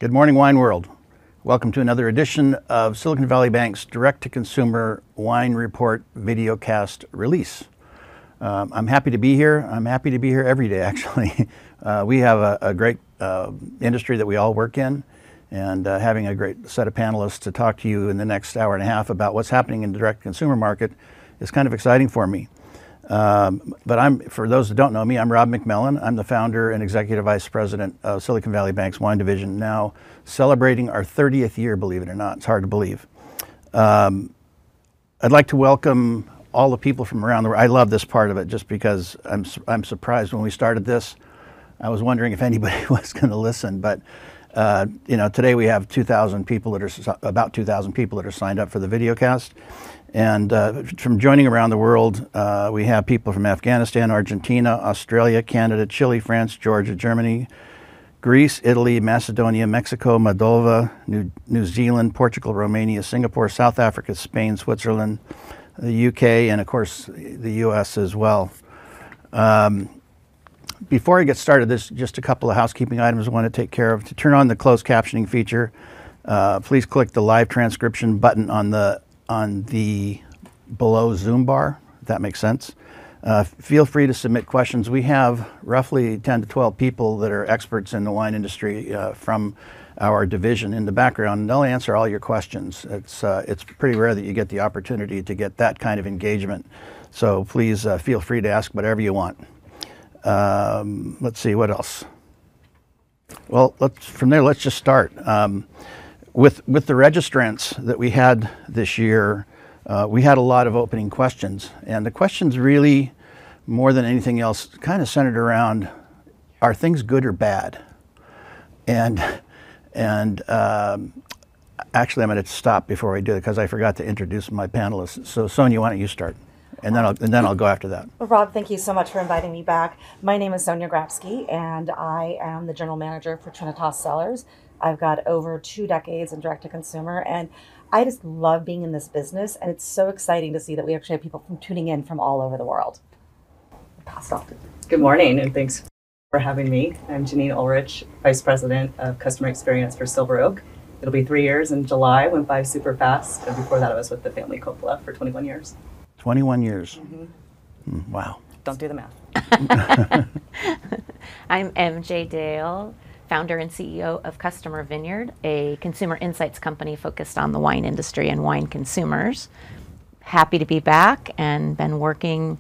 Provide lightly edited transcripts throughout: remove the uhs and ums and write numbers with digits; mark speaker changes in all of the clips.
Speaker 1: Good morning, wine world. Welcome to another edition of Silicon Valley Bank's direct-to-consumer wine report videocast release. I'm happy to be here. I'm happy to be here every day, actually. We have a great industry that we all work in, and having a great set of panelists to talk to you in the next hour and a half about what's happening in the direct-to-consumer market is kind of exciting for me. But for those that don't know me, I'm Rob McMillan. I'm the founder and executive vice president of Silicon Valley Bank's wine division, now celebrating our 30th year, believe it or not. It's hard to believe. I'd like to welcome all the people from around the world. I love this part of it just because I'm surprised when we started this. I was wondering if anybody was going to listen, but today we have 2,000 people about 2,000 people that are signed up for the videocast. And from joining around the world, we have people from Afghanistan, Argentina, Australia, Canada, Chile, France, Georgia, Germany, Greece, Italy, Macedonia, Mexico, Moldova, New Zealand, Portugal, Romania, Singapore, South Africa, Spain, Switzerland, the UK, and of course the US as well. Before I get started, there's just a couple of housekeeping items I want to take care of. To turn on the closed captioning feature, please click the live transcription button on the below Zoom bar, if that makes sense. Feel free to submit questions. We have roughly 10 to 12 people that are experts in the wine industry from our division in the background, and they'll answer all your questions. It's pretty rare that you get the opportunity to get that kind of engagement. So please feel free to ask whatever you want. Let's see, what else? Well, from there, let's just start. With the registrants that we had this year, we had a lot of opening questions, and the questions really, more than anything else, kind of centered around, are things good or bad? And actually, I'm going to stop before I do it because I forgot to introduce my panelists. So, Sonyia, why don't you start, and then I'll go after that.
Speaker 2: Well, Rob, thank you so much for inviting me back. My name is Sonyia Grabski, and I am the general manager for Trinitas Cellars. I've got over 2 decades in direct-to-consumer, and I just love being in this business, and it's so exciting to see that we actually have people tuning in from all over the world. Pass off.
Speaker 3: Good morning, and thanks for having me. I'm Janiene Ullrich, Vice President of Customer Experience for Silver Oak. It'll be 3 years in July, went by super fast, and before that I was with the family Coppola for 21 years.
Speaker 1: 21 years.
Speaker 3: Mm-hmm.
Speaker 1: Wow.
Speaker 3: Don't do the math.
Speaker 4: I'm MJ Dale, founder and CEO of Customer Vineyard, a consumer insights company focused on the wine industry and wine consumers. Happy to be back and been working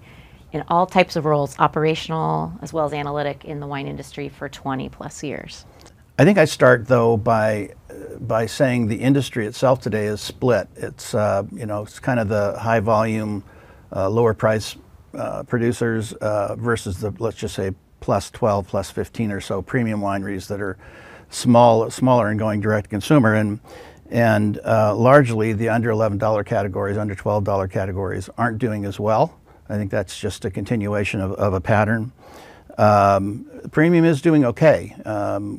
Speaker 4: in all types of roles, operational as well as analytic, in the wine industry for 20 plus years.
Speaker 1: I think I start though by saying the industry itself today is split. It's it's kind of the high volume, lower price producers versus the, let's just say, plus 12, plus 15 or so premium wineries that are smaller and going direct to consumer, and largely the under $11 categories, under $12 categories aren't doing as well. I think that's just a continuation of a pattern. Premium is doing okay.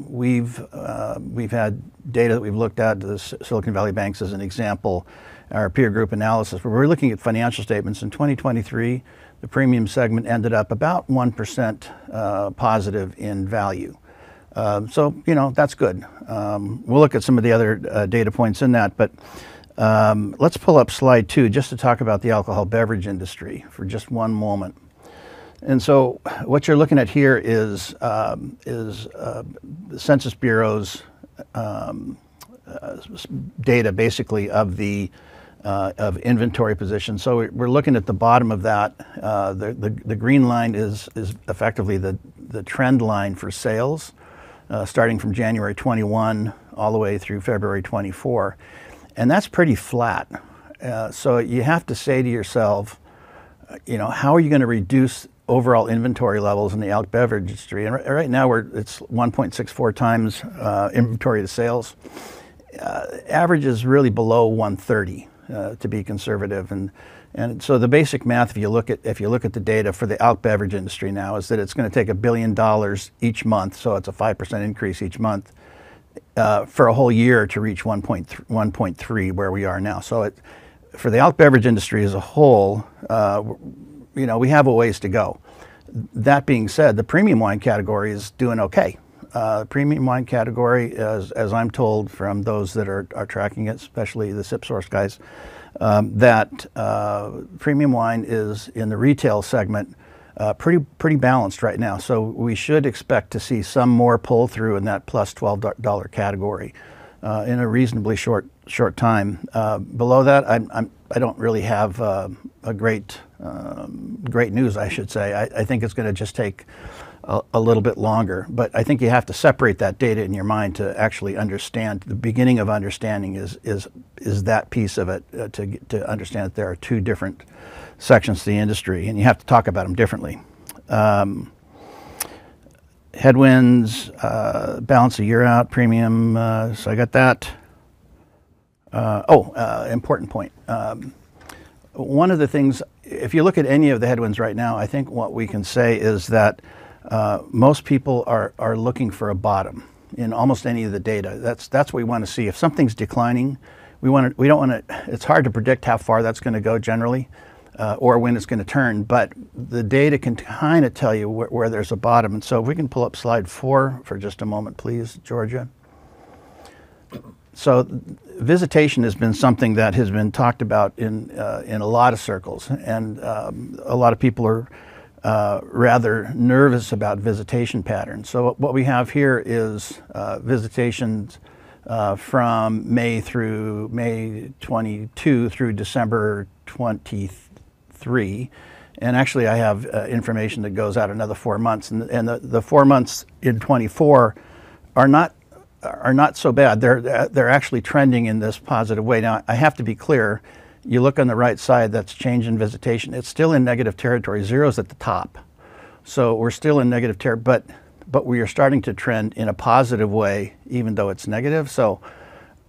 Speaker 1: We've had data that we've looked at, the Silicon Valley Banks as an example, our peer group analysis, where we're looking at financial statements. In 2023, the premium segment ended up about 1% positive in value. So, that's good. We'll look at some of the other data points in that, but let's pull up slide 2 just to talk about the alcohol beverage industry for just one moment. And so what you're looking at here is the Census Bureau's data, basically, of inventory position. So we're looking at the bottom of that. The green line is effectively the trend line for sales, starting from January 21 all the way through February 24, and that's pretty flat. So you have to say to yourself, how are you going to reduce overall inventory levels in the alc beverage industry? And right now it's 1.64 times inventory to sales. Average is really below 130 to be conservative, and so the basic math, if you look at the data for the alc beverage industry now, is that it's going to take $1 billion each month, so it's a 5% increase each month for a whole year to reach 1.3 where we are now. So for the alc beverage industry as a whole, we have a ways to go. That being said, the premium wine category is doing okay. Premium wine category, as I'm told from those that are tracking it, especially the Sip Source guys, that premium wine is in the retail segment pretty balanced right now. So we should expect to see some more pull through in that plus $12 category in a reasonably short time. Below that, I don't really have a great news, I should say. I think it's going to just take a little bit longer, but I think you have to separate that data in your mind to actually understand. The beginning of understanding is that piece of it, to understand that there are two different sections to the industry, and you have to talk about them differently. Headwinds, balance a year out, premium, so I got that. Important point. One of the things, if you look at any of the headwinds right now, I think what we can say is that most people are looking for a bottom in almost any of the data. That's what we want to see. If something's declining, we don't want to. It's hard to predict how far that's going to go generally, or when it's going to turn. But the data can kind of tell you where there's a bottom. And so, if we can pull up slide 4 for just a moment, please, Georgia. So, visitation has been something that has been talked about in a lot of circles, and a lot of people are rather nervous about visitation patterns. So what we have here is visitations from May 22 through December 23. And actually I have information that goes out another 4 months. And the 4 months in 24 are not so bad. They're actually trending in this positive way. Now, I have to be clear. You look on the right side, that's change in visitation. It's still in negative territory. Zero's at the top. So we're still in negative territory, but we are starting to trend in a positive way, even though it's negative. So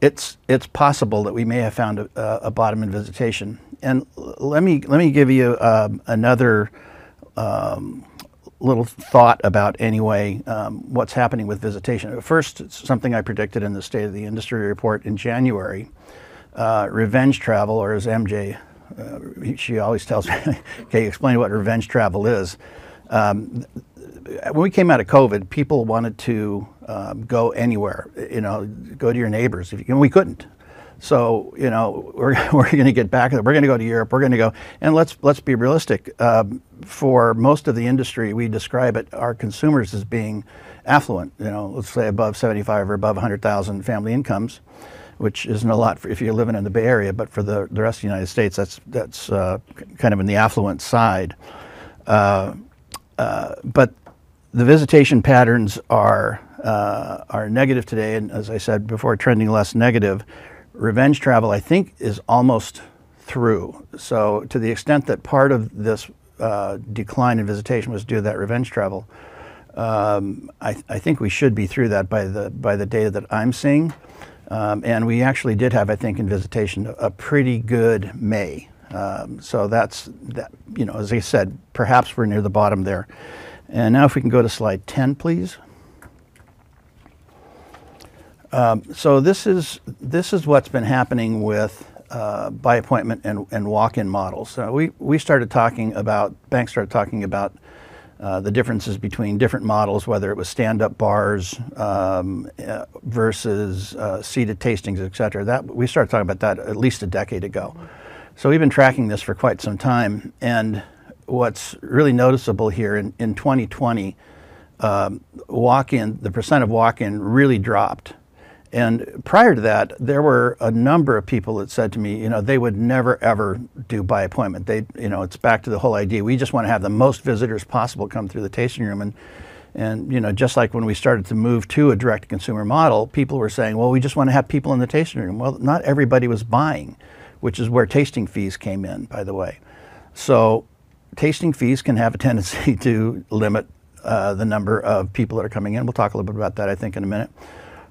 Speaker 1: it's possible that we may have found a bottom in visitation. And let me give you another little thought about what's happening with visitation. First, it's something I predicted in the State of the Industry report in January. Revenge travel, or as MJ, she always tells me, okay, explain what revenge travel is. When we came out of COVID, people wanted to go anywhere, go to your neighbors. And we couldn't. So, we're going to get back. We're going to go to Europe. We're going to go. And let's be realistic. For most of the industry, we describe our consumers as being affluent, let's say above 75 or above 100,000 family incomes, which isn't a lot if you're living in the Bay Area, but for the rest of the United States, that's kind of in the affluent side. But the visitation patterns are negative today, and as I said before, trending less negative. Revenge travel, I think, is almost through. So to the extent that part of this decline in visitation was due to that revenge travel, I think we should be through that by the data that I'm seeing. And we actually did have, I think, in visitation a pretty good May. So that's that. As I said, perhaps we're near the bottom there. And now, if we can go to slide 10, please. So this is what's been happening with by appointment and walk-in models. Banks started talking about the differences between different models, whether it was stand-up bars versus seated tastings, et cetera. We started talking about that at least a decade ago. So we've been tracking this for quite some time. And what's really noticeable here in 2020, the percent of walk-in really dropped. And prior to that, there were a number of people that said to me, they would never ever do by appointment. It's back to the whole idea. We just want to have the most visitors possible come through the tasting room. And just like when we started to move to a direct-to-consumer model, people were saying, well, we just want to have people in the tasting room. Well, not everybody was buying, which is where tasting fees came in, by the way. So tasting fees can have a tendency to limit the number of people that are coming in. We'll talk a little bit about that, I think, in a minute.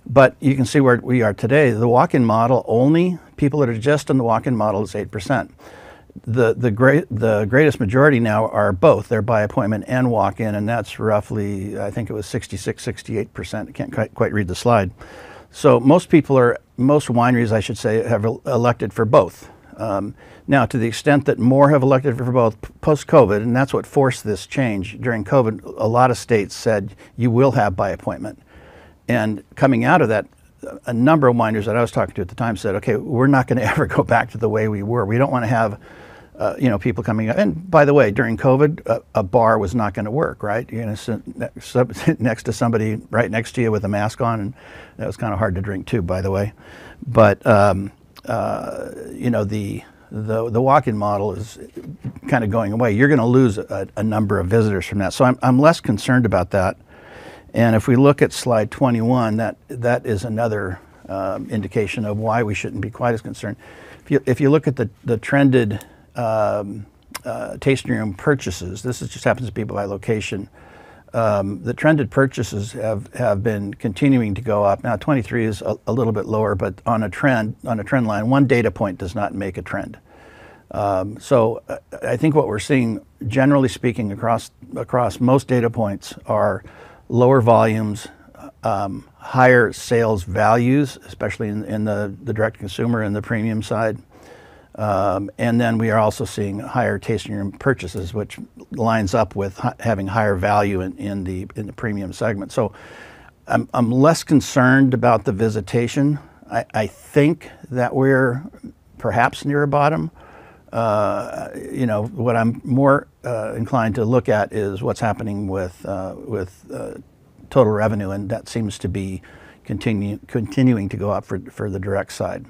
Speaker 1: But you can see where we are today. The walk-in model, only people that are just in the walk-in model is 8%. The greatest majority now are both. They're by appointment and walk-in, and that's roughly, I think it was 66, 68%. I can't quite read the slide. So most wineries, I should say, have elected for both. Now, to the extent that more have elected for both post-COVID, and that's what forced this change. During COVID, a lot of states said you will have by appointment. And coming out of that, a number of wineries that I was talking to at the time said, okay, we're not going to ever go back to the way we were. We don't want to have people coming up. And by the way, during COVID, a bar was not going to work, right? You're going to sit next to somebody right next to you with a mask on, and that was kind of hard to drink too, by the way. But the walk-in model is kind of going away. You're going to lose a number of visitors from that. So I'm less concerned about that. And if we look at slide 21, that is another indication of why we shouldn't be quite as concerned. If you look at the trended tasting room purchases, just happens to be by location. The trended purchases have been continuing to go up. Now 23 is a little bit lower, but on a trend line, one data point does not make a trend. So I think what we're seeing, generally speaking, across most data points are lower volumes, higher sales values, especially in the direct consumer and the premium side. And then we are also seeing higher tasting room purchases, which lines up with having higher value in the premium segment. So I'm less concerned about the visitation. I think that we're perhaps near a bottom. What I'm more inclined to look at is what's happening with total revenue, and that seems to be continuing to go up for the direct side.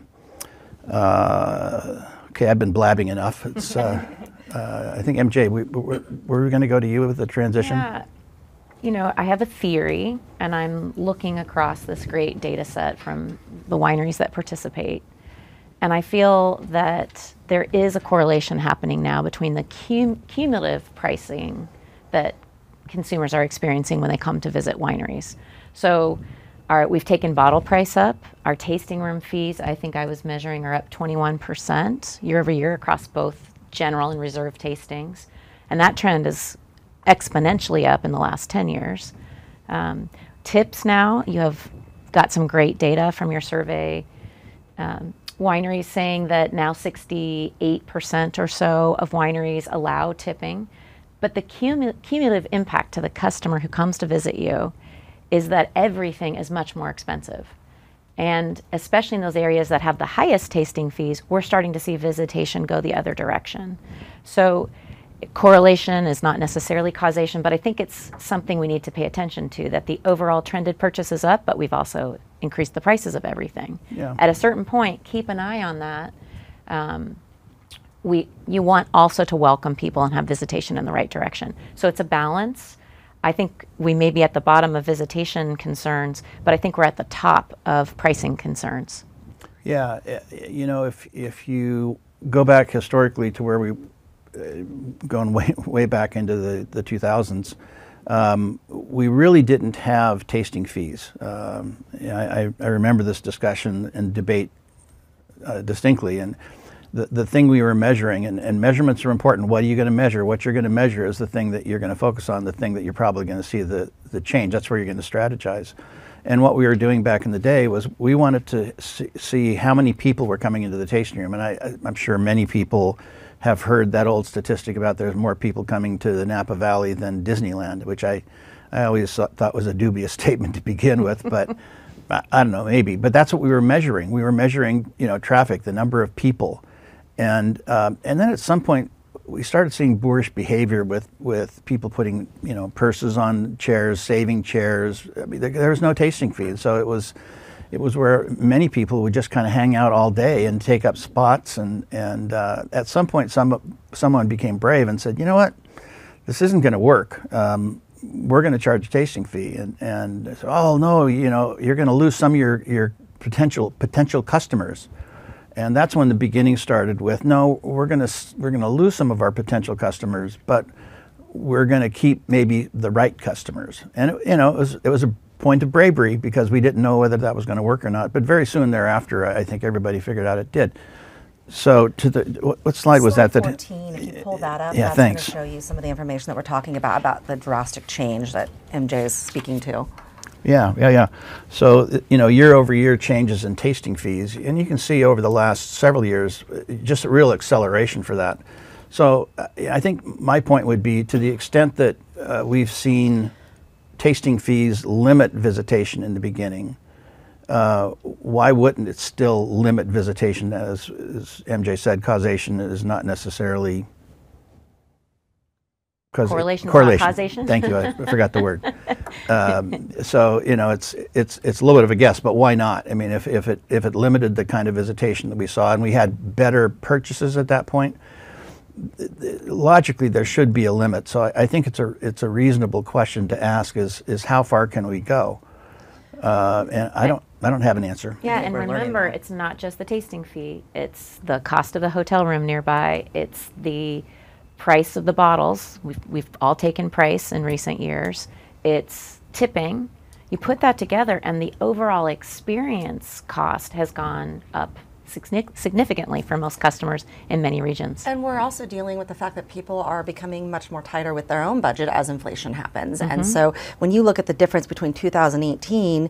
Speaker 1: Okay, I've been blabbing enough. It's, I think MJ, we're going to go to you with the transition.
Speaker 4: Yeah. I have a theory, and I'm looking across this great data set from the wineries that participate. And I feel that there is a correlation happening now between the cumulative pricing that consumers are experiencing when they come to visit wineries. So we've taken bottle price up. Our tasting room fees, I think I was measuring, are up 21% year over year across both general and reserve tastings. And that trend is exponentially up in the last 10 years. Tips now, you have got some great data from your survey. Wineries saying that now 68% or so of wineries allow tipping. But the cumulative impact to the customer who comes to visit you is that everything is much more expensive. And especially in those areas that have the highest tasting fees, we're starting to see visitation go the other direction. So correlation is not necessarily causation, but I think it's something we need to pay attention to, that the overall trended purchase is up, but we've also increased the prices of everything.
Speaker 1: Yeah.
Speaker 4: At a certain point, keep an eye on that. You want also to welcome people and have visitation in the right direction. So it's a balance. I think we may be at the bottom of visitation concerns, but I think we're at the top of pricing concerns.
Speaker 1: Yeah, if you go back historically to where we going way back into the 2000s, we really didn't have tasting fees. I remember this discussion and debate distinctly, and the thing we were measuring, and measurements are important. What are you going to measure? What you're going to measure is the thing that you're going to focus on, the thing that you're probably going to see the change. That's where you're going to strategize. And what we were doing back in the day was we wanted to see how many people were coming into the tasting room. And I'm sure many people have heard that old statistic about there's more people coming to the Napa Valley than Disneyland, which I always thought was a dubious statement to begin with, but I don't know, maybe. But that's what we were measuring. We were measuring, traffic, the number of people. And then at some point, we started seeing boorish behavior with people putting, purses on chairs, saving chairs. I mean, there was no tasting fee. So it was where many people would just kind of hang out all day and take up spots. And at some point, someone became brave and said, you know what, this isn't going to work. We're going to charge a tasting fee. And they said, oh no, you're going to lose some of your potential customers. And that's when the beginning started with, no, we're going to lose some of our potential customers, but we're going to keep maybe the right customers. And it was a point of bravery because we didn't know whether that was going to work or not. But very soon thereafter, I think everybody figured out it did. So what slide was that?
Speaker 2: Slide 14, if you pull that up,
Speaker 1: yeah,
Speaker 2: that's
Speaker 1: thanks.
Speaker 2: going to show you some of the information that we're talking about the drastic change that MJ is speaking to.
Speaker 1: Yeah. So, year over year changes in tasting fees, and you can see over the last several years, just a real acceleration for that. So I think my point would be, to the extent that we've seen tasting fees limit visitation in the beginning, why wouldn't it still limit visitation? As MJ said, causation is not necessarily
Speaker 4: correlation. Not causation.
Speaker 1: Thank you. I forgot the word. So it's a little bit of a guess, but why not? I mean, if it limited the kind of visitation that we saw, and we had better purchases at that point, logically there should be a limit. So I think it's a reasonable question to ask: is how far can we go? And I don't have an answer.
Speaker 4: Yeah, and remember, it's not just the tasting fee. It's the cost of the hotel room nearby. It's the price of the bottles. We've all taken price in recent years. It's tipping. You put that together, and the overall experience cost has gone up significantly for most customers in many regions.
Speaker 2: And we're also dealing with the fact that people are becoming much more tighter with their own budget as inflation happens. And so when you look at the difference between 2018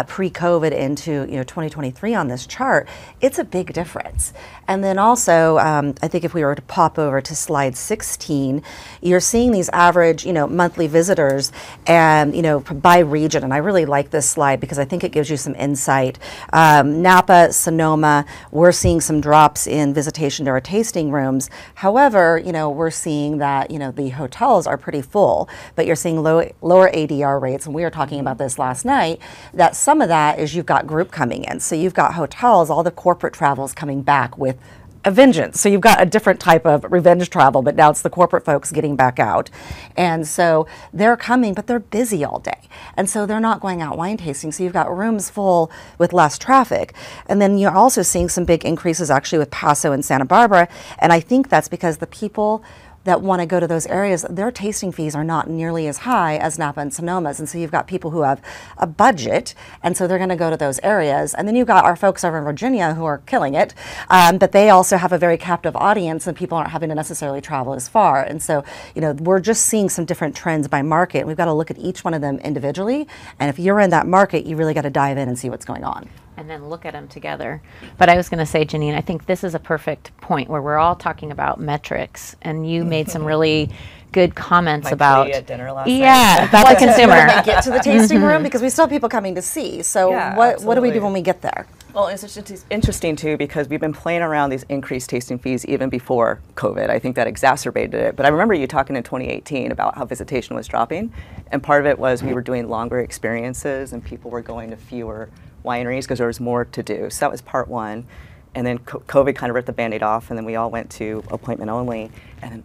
Speaker 2: pre-COVID into 2023 on this chart, it's a big difference. And then also, I think if we were to pop over to slide 16, you're seeing these average monthly visitors and by region. And I really like this slide because I think it gives you some insight. Napa, Sonoma, we're seeing some drops in visitation to our tasting rooms. However, we're seeing that, the hotels are pretty full, but you're seeing lower ADR rates. And we were talking about this last night, that some of that is you've got group coming in. So you've got hotels, all the corporate travels coming back with a vengeance. So you've got a different type of revenge travel, but now it's the corporate folks getting back out. And so they're coming, but they're busy all day. And so they're not going out wine tasting. So you've got rooms full with less traffic. And then you're also seeing some big increases actually with Paso and Santa Barbara. And I think that's because the people that want to go to those areas, their tasting fees are not nearly as high as Napa and Sonoma's. And so you've got people who have a budget, and so they're going to go to those areas. And then you've got our folks over in Virginia who are killing it, but they also have a very captive audience, and people aren't having to necessarily travel as far. And so, we're just seeing some different trends by market. We've got to look at each one of them individually. And if you're in that market, you really got to dive in and see what's going on.
Speaker 4: And then look at them together. But I was going to say, Janiene, I think this is a perfect point where we're all talking about metrics, and you made some really good comments about
Speaker 3: at dinner last
Speaker 4: night. About the consumer.
Speaker 2: When they get to the tasting room, because we still have people coming to see. So what do we do when we get there?
Speaker 3: Well, it's interesting too, because we've been playing around these increased tasting fees even before COVID. I think that exacerbated it. But I remember you talking in 2018 about how visitation was dropping, and part of it was we were doing longer experiences and people were going to fewer wineries because there was more to do. So that was part one. And then COVID kind of ripped the Band-Aid off, and then we all went to appointment only.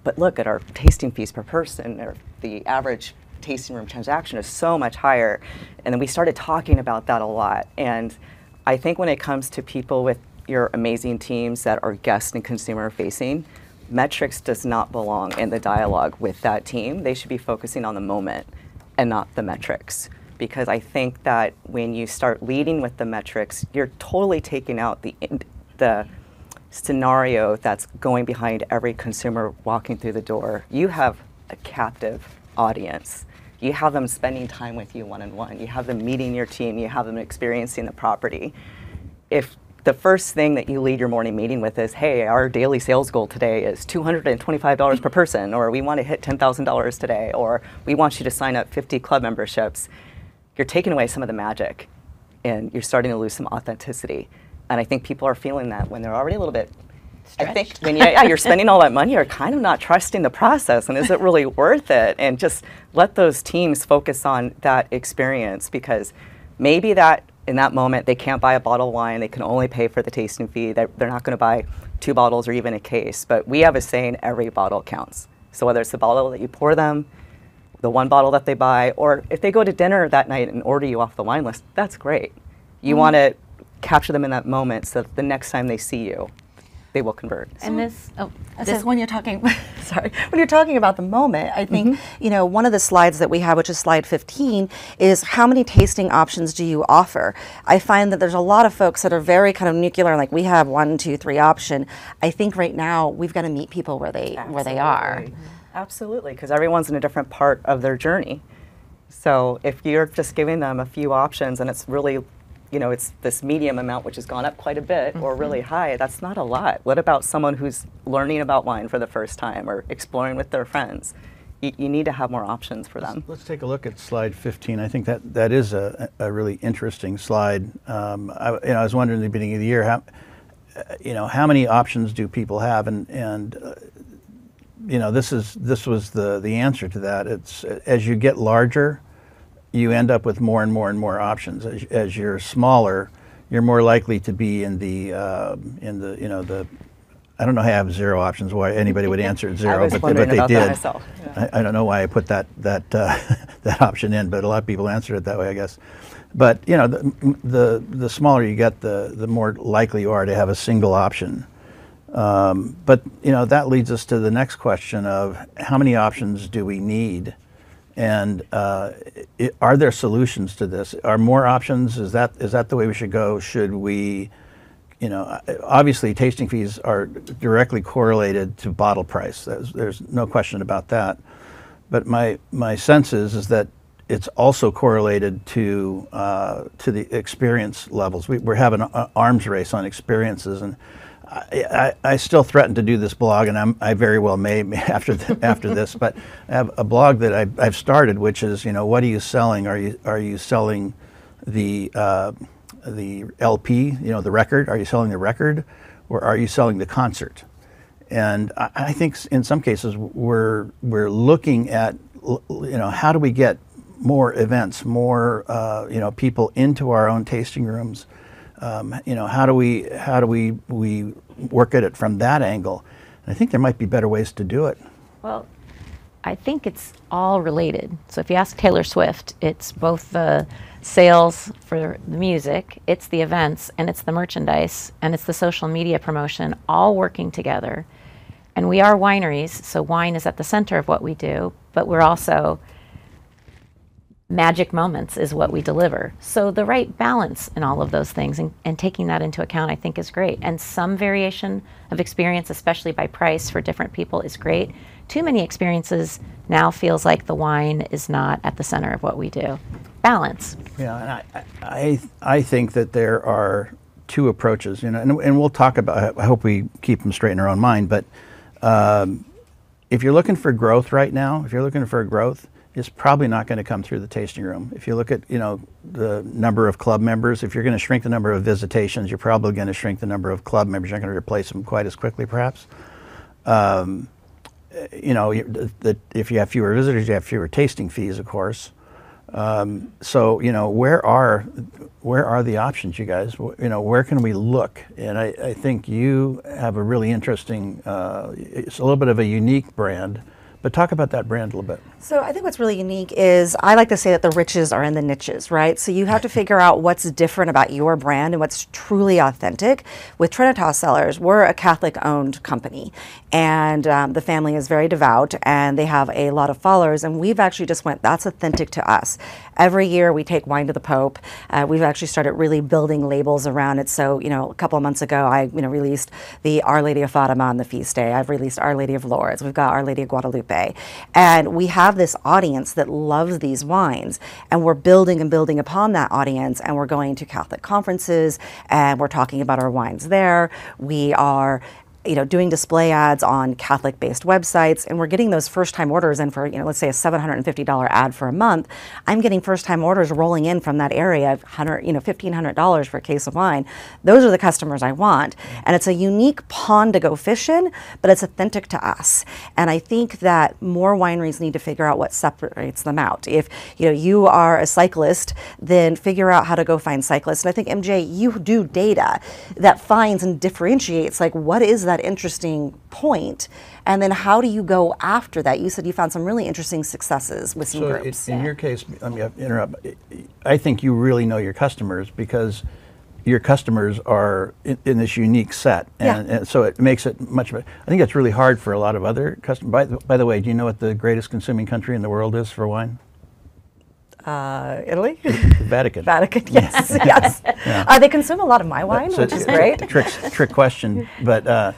Speaker 3: But look at our tasting fees per person, or the average tasting room transaction is so much higher. And then we started talking about that a lot. And I think when it comes to people with your amazing teams that are guest and consumer facing, metrics does not belong in the dialogue with that team. They should be focusing on the moment and not the metrics. Because I think that when you start leading with the metrics, you're totally taking out the scenario that's going behind every consumer walking through the door. You have a captive audience. You have them spending time with you one-on-one. You have them meeting your team. You have them experiencing the property. If the first thing that you lead your morning meeting with is, hey, our daily sales goal today is $225 per person, or we want to hit $10,000 today, or we want you to sign up 50 club memberships, you're taking away some of the magic, and you're starting to lose some authenticity. And I think people are feeling that when they're already a little bit stretched. I think when you're spending all that money, you're kind of not trusting the process, and is it really worth it? And just let those teams focus on that experience, because maybe that in that moment they can't buy a bottle of wine, they can only pay for the tasting fee, they're not going to buy 2 bottles or even a case. But we have a saying, every bottle counts. So whether it's the bottle that you pour them, the 1 bottle that they buy, or if they go to dinner that night and order you off the wine list, that's great. You want to capture them in that moment so that the next time they see you, they will convert.
Speaker 4: And
Speaker 2: when you're talking, when you're talking about the moment, I think, one of the slides that we have, which is slide 15, is how many tasting options do you offer? I find that there's a lot of folks that are very kind of nuclear, like we have 1, 2, 3 option. I think right now we've got to meet people where they are.
Speaker 3: Absolutely, because everyone's in a different part of their journey. So if you're just giving them a few options and it's really, it's this medium amount which has gone up quite a bit or really high, that's not a lot. What about someone who's learning about wine for the first time or exploring with their friends? you need to have more options for them.
Speaker 1: Let's take a look at slide 15. I think that is a really interesting slide. I was wondering at the beginning of the year how many options do people have, and this was the answer to that. It's as you get larger, you end up with more and more and more options. As you're smaller, you're more likely to be in the I don't know how I have 0 options. Why anybody would answer at 0, but they
Speaker 3: about
Speaker 1: did.
Speaker 3: That myself. Yeah.
Speaker 1: I don't know why I put that that option in, but a lot of people answered it that way, I guess. But the smaller you get, the more likely you are to have a single option. But that leads us to the next question of how many options do we need, and are there solutions to this? Are more options? Is that the way we should go? Should we? Obviously tasting fees are directly correlated to bottle price. There's no question about that. But my sense is that it's also correlated to the experience levels. We're having an arms race on experiences, and I still threaten to do this blog, and I very well may after this. But I have a blog that I've started, which is what are you selling? Are you selling the LP, the record? Are you selling the record, or are you selling the concert? And I think in some cases we're looking at how do we get more events, more people into our own tasting rooms. How do we work at it from that angle? And I think there might be better ways to do it.
Speaker 4: Well, I think it's all related. So if you ask Taylor Swift, it's both the sales for the music, it's the events, and it's the merchandise, and it's the social media promotion, all working together. And we are wineries, so wine is at the center of what we do, but we're also magic moments is what we deliver. So the right balance in all of those things and taking that into account, I think, is great. And some variation of experience, especially by price for different people, is great. Too many experiences now feels like the wine is not at the center of what we do. Balance.
Speaker 1: Yeah, and I think that there are 2 approaches, and we'll talk about, I hope we keep them straight in our own mind, but if you're looking for growth right now, it's probably not going to come through the tasting room. If you look at, the number of club members, if you're going to shrink the number of visitations, you're probably going to shrink the number of club members. You're not going to replace them quite as quickly, perhaps. If you have fewer visitors, you have fewer tasting fees, of course. So, where are the options, you guys? Where can we look? And I think you have a really interesting, it's a little bit of a unique brand. But talk about that brand a little bit.
Speaker 2: So I think what's really unique is I like to say that the riches are in the niches, right? So you have to figure out what's different about your brand and what's truly authentic. With Trinitas Cellars, we're a Catholic-owned company, and the family is very devout, and they have a lot of followers, and we've actually just went, that's authentic to us. Every year we take wine to the Pope. We've actually started really building labels around it. So, a couple of months ago, I released the Our Lady of Fatima on the feast day. I've released Our Lady of Lourdes. We've got Our Lady of Guadalupe. And we have this audience that loves these wines, and we're building and building upon that audience, and we're going to Catholic conferences, and we're talking about our wines there. We are doing display ads on Catholic-based websites, and we're getting those first-time orders in for, let's say a $750 ad for a month. I'm getting first-time orders rolling in from that area of $1,500 for a case of wine. Those are the customers I want, and it's a unique pond to go fish in, but it's authentic to us. And I think that more wineries need to figure out what separates them out. If you are a cyclist, then figure out how to go find cyclists. And I think, MJ, you do data that finds and differentiates, like, what is that interesting point, and then how do you go after that? You said you found some really interesting successes with some groups.
Speaker 1: In your case, let me interrupt. I think you really know your customers, because your customers are in this unique set, and so it makes it much better. I think that's really hard for a lot of other customers. By the way, do you know what the greatest consuming country in the world is for wine?
Speaker 2: Italy?
Speaker 1: The Vatican.
Speaker 2: Vatican, yes, yes. Yeah. They consume a lot of my wine, which is great.
Speaker 1: Trick question, but how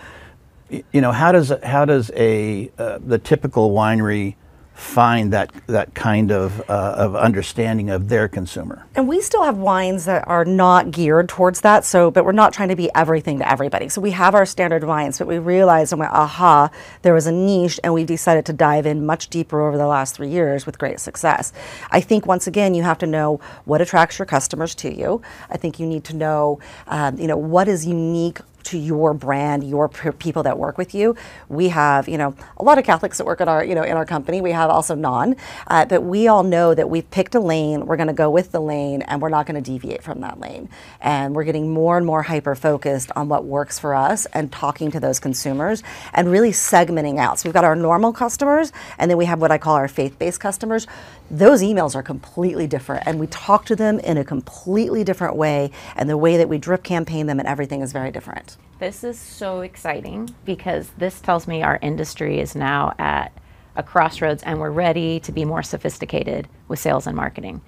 Speaker 1: does the typical winery find that kind of understanding of their consumer.
Speaker 2: And we still have wines that are not geared towards that. So, but we're not trying to be everything to everybody. So we have our standard wines, but we realized and went, aha, there was a niche, and we've decided to dive in much deeper over the last 3 years with great success. I think once again, you have to know what attracts your customers to you. I think you need to know, what is unique to your brand, your people that work with you. We have, a lot of Catholics that work at our, in our company. We have also non, but we all know that we've picked a lane. We're going to go with the lane, and we're not going to deviate from that lane. And we're getting more and more hyper focused on what works for us and talking to those consumers and really segmenting out. So we've got our normal customers, and then we have what I call our faith-based customers. Those emails are completely different, and we talk to them in a completely different way, and the way that we drip campaign them and everything is very different.
Speaker 4: This is so exciting because this tells me our industry is now at a crossroads and we're ready to be more sophisticated with sales and marketing.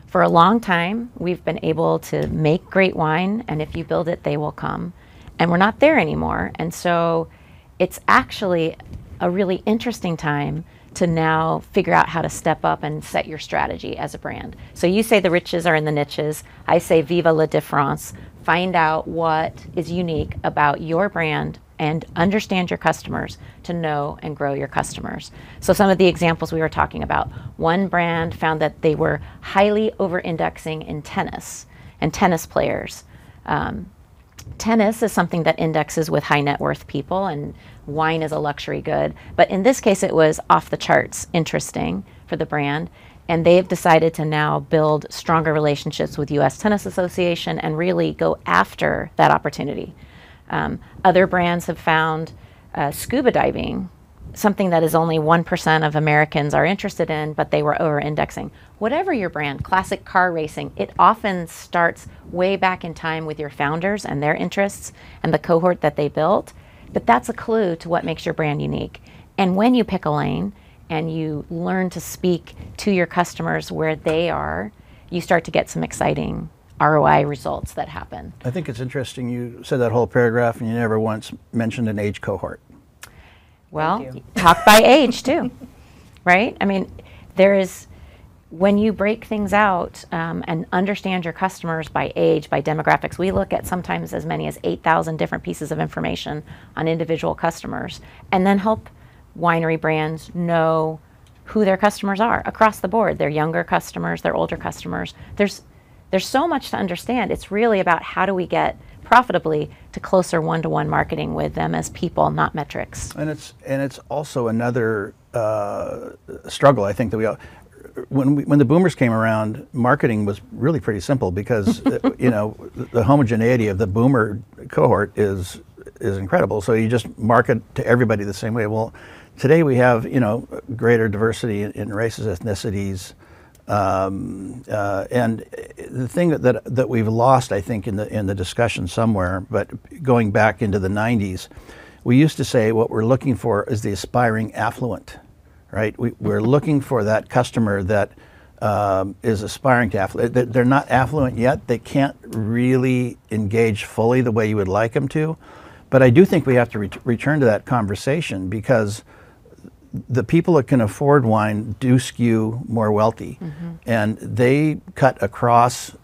Speaker 4: For a long time, we've been able to make great wine, and if you build it, they will come. And we're not there anymore. And so it's actually a really interesting time to now figure out how to step up and set your strategy as a brand. So you say the riches are in the niches. I say viva la différence. Find out what is unique about your brand and understand your customers to know and grow your customers. So some of the examples we were talking about, one brand found that they were highly over-indexing in tennis and tennis players. Tennis is something that indexes with high net worth people, and wine is a luxury good. But in this case, it was off the charts interesting for the brand. And they've decided to now build stronger relationships with U.S. Tennis Association and really go after that opportunity. Other brands have found scuba diving, something that is only 1% of Americans are interested in, but they were over-indexing. Whatever your brand, classic car racing, it often starts way back in time with your founders and their interests and the cohort that they built. But that's a clue to what makes your brand unique. And when you pick a lane, and you learn to speak to your customers where they are, you start to get some exciting ROI results that happen.
Speaker 1: I think it's interesting you said that whole paragraph and you never once mentioned an age cohort.
Speaker 4: Well, talk by age too, right? I mean, when you break things out and understand your customers by age, by demographics, we look at sometimes as many as 8,000 different pieces of information on individual customers, and then help winery brands know who their customers are across the board. Their younger customers, their older customers. There's so much to understand. It's really about how do we get profitably to closer one-to-one marketing with them as people, not metrics.
Speaker 1: And it's also another struggle, I think, that we all, when the boomers came around, marketing was really pretty simple because the homogeneity of the boomer cohort is incredible. So you just market to everybody the same way. Well, today we have greater diversity in races, ethnicities, and the thing that we've lost, I think, in the discussion somewhere, but going back into the 90s, we used to say what we're looking for is the aspiring affluent, right? We're looking for that customer that is aspiring to affluent. They're not affluent yet. They can't really engage fully the way you would like them to. But I do think we have to return to that conversation because the people that can afford wine do skew more wealthy, and they cut across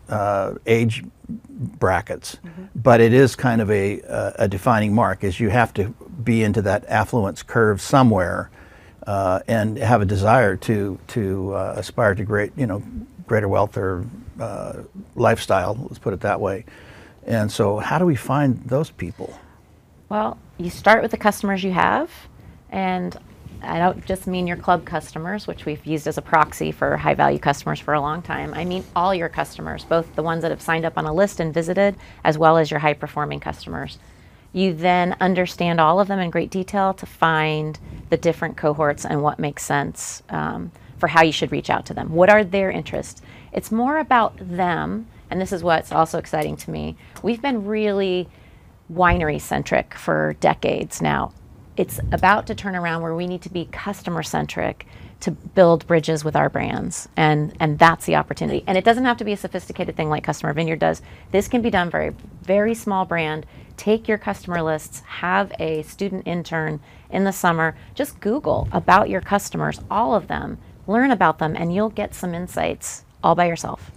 Speaker 1: age brackets. But it is kind of a defining mark, is you have to be into that affluence curve somewhere and have a desire to aspire to greater wealth or lifestyle. Let's put it that way. And so, how do we find those people?
Speaker 4: Well, you start with the customers you have, and I don't just mean your club customers, which we've used as a proxy for high-value customers for a long time. I mean all your customers, both the ones that have signed up on a list and visited, as well as your high-performing customers. You then understand all of them in great detail to find the different cohorts and what makes sense for how you should reach out to them. What are their interests? It's more about them, and this is what's also exciting to me. We've been really winery-centric for decades now. It's about to turn around where we need to be customer-centric to build bridges with our brands, and that's the opportunity. And it doesn't have to be a sophisticated thing like Customer Vineyard does. This can be done very, very small brand. Take your customer lists, have a student intern in the summer, just Google about your customers, all of them, learn about them, and you'll get some insights all by yourself.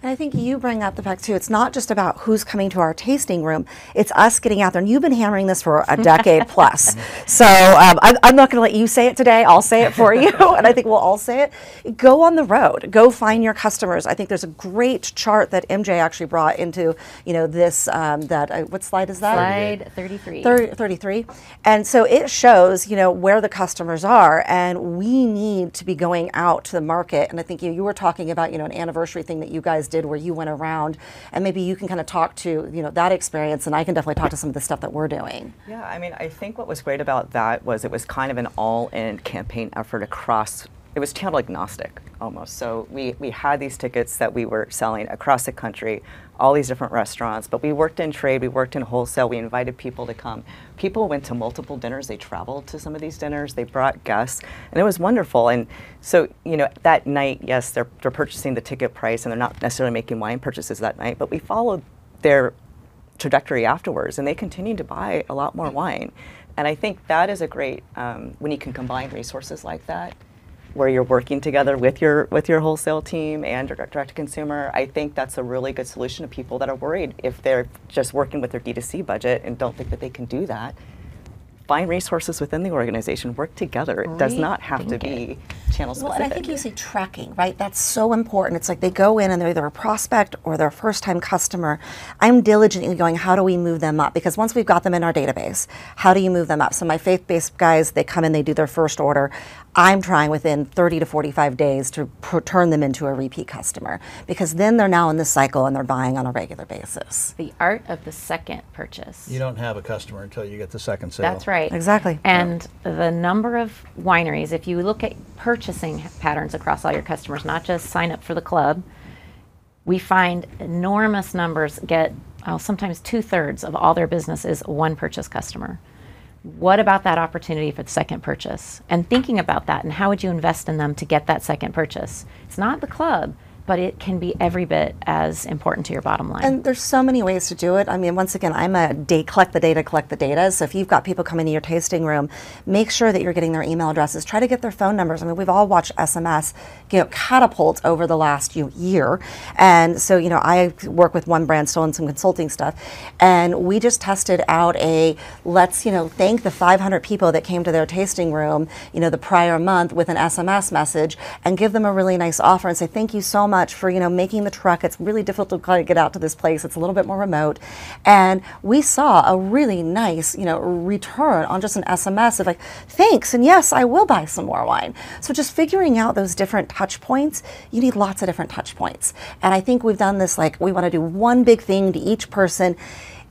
Speaker 2: And I think you bring up the fact too, it's not just about who's coming to our tasting room, it's us getting out there. And you've been hammering this for a decade plus. So I'm not going to let you say it today, I'll say it for you, and I think we'll all say it. Go on the road, go find your customers. I think there's a great chart that MJ actually brought into, this, what slide is that?
Speaker 4: Slide 33.
Speaker 2: 33. And so it shows, where the customers are, and we need to be going out to the market. And I think you were talking about, an anniversary thing that you guys did where you went around, and maybe you can kind of talk to that experience, and I can definitely talk to some of the stuff that we're doing.
Speaker 3: Yeah, I mean, I think what was great about that was it was kind of an all-in campaign effort across. It was channel agnostic almost. So we had these tickets that we were selling across the country, all these different restaurants, but we worked in trade, we worked in wholesale, we invited people to come. People went to multiple dinners, they traveled to some of these dinners, they brought guests, and it was wonderful. And so, that night, yes, they're purchasing the ticket price and they're not necessarily making wine purchases that night, but we followed their trajectory afterwards, and they continued to buy a lot more wine. And I think that is a great, when you can combine resources like that, where you're working together with your wholesale team and direct to consumer, I think that's a really good solution to people that are worried if they're just working with their D2C budget and don't think that they can do that. Find resources within the organization, work together. It does not have to be channel specific.
Speaker 2: Well, and I think you say tracking, right? That's so important. It's like they go in and they're either a prospect or they're a first-time customer. I'm diligently going, how do we move them up? Because once we've got them in our database, how do you move them up? So my faith-based guys, they come in, they do their first order. I'm trying within 30 to 45 days to turn them into a repeat customer, because then they're now in this cycle and they're buying on a regular basis.
Speaker 4: The art of the second purchase.
Speaker 1: You don't have a customer until you get the second sale.
Speaker 4: That's right.
Speaker 2: Exactly.
Speaker 4: And the number of wineries, if you look at purchasing patterns across all your customers, not just sign up for the club, we find enormous numbers get, sometimes 2/3 of all their business is one purchase customer. What about that opportunity for the second purchase? And thinking about that, and how would you invest in them to get that second purchase? It's not the club, but it can be every bit as important to your bottom line.
Speaker 2: And there's so many ways to do it. I mean, once again, I'm a collect the data. So if you've got people coming to your tasting room, make sure that you're getting their email addresses. Try to get their phone numbers. I mean, we've all watched SMS catapult over the last year. And so, I work with one brand still in some consulting stuff. And we just tested out let's, thank the 500 people that came to their tasting room, the prior month with an SMS message, and give them a really nice offer and say, thank you so much for making the trek. It's really difficult to get out to this place. It's a little bit more remote, and we saw a really nice return on just an SMS of like, thanks, and yes, I will buy some more wine. So just figuring out those different touch points. You need lots of different touch points, and I think we've done this, like, we want to do one big thing to each person.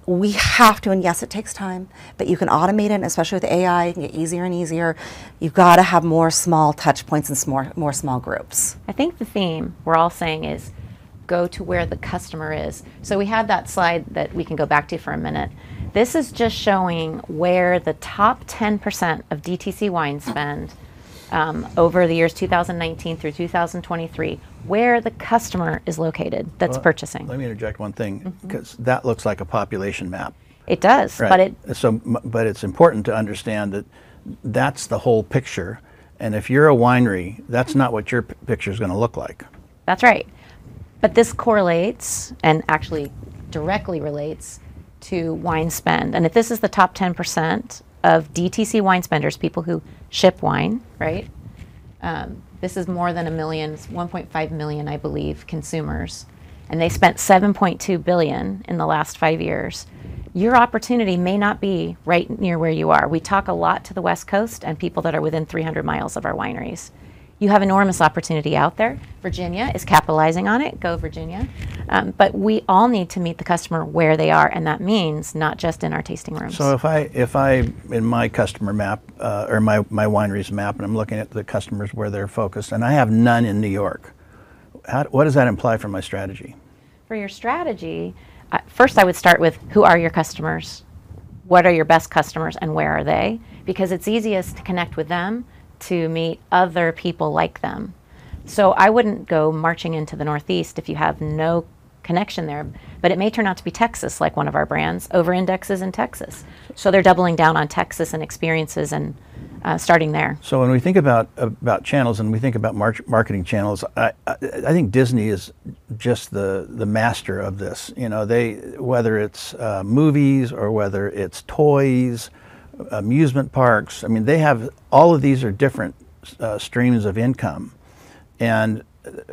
Speaker 2: We have to, and yes, it takes time, but you can automate it, and especially with AI, it can get easier and easier. You've got to have more small touch points and more small groups.
Speaker 4: I think the theme we're all saying is go to where the customer is. So we had that slide that we can go back to for a minute. This is just showing where the top 10% of DTC wine spend over the years 2019 through 2023, where the customer is located that's purchasing.
Speaker 1: Let me interject one thing, because that looks like a population map.
Speaker 4: It does,
Speaker 1: Right.
Speaker 4: but
Speaker 1: but it's important to understand that that's the whole picture. And if you're a winery, that's not what your picture is going to look like.
Speaker 4: that's right. But this correlates and actually directly relates to wine spend. And if this is the top 10% of DTC wine spenders, people who ship wine, right? This is more than 1.5 million, I believe, consumers. And they spent $7.2 billion in the last 5 years. Your opportunity may not be right near where you are. We talk a lot to the West Coast and people that are within 300 miles of our wineries. You have enormous opportunity out there. Virginia is capitalizing on it. Go Virginia. But we all need to meet the customer where they are, and that means not just in our tasting rooms.
Speaker 1: So if I in my customer map or my wineries map, and I'm looking at the customers where they're focused, and I have none in New York, what does that imply for my strategy?
Speaker 4: For your strategy, first I would start with who are your customers? What are your best customers and where are they? Because it's easiest to connect with them to meet other people like them. So I wouldn't go marching into the Northeast if you have no connection there, but it may turn out to be Texas, like one of our brands over indexes in Texas. So they're doubling down on Texas and experiences and starting there.
Speaker 1: So when we think about channels and we think about marketing channels, I think Disney is just the master of this. You know, whether it's movies or whether it's toys, amusement parks. I mean, they have all of these are different streams of income, and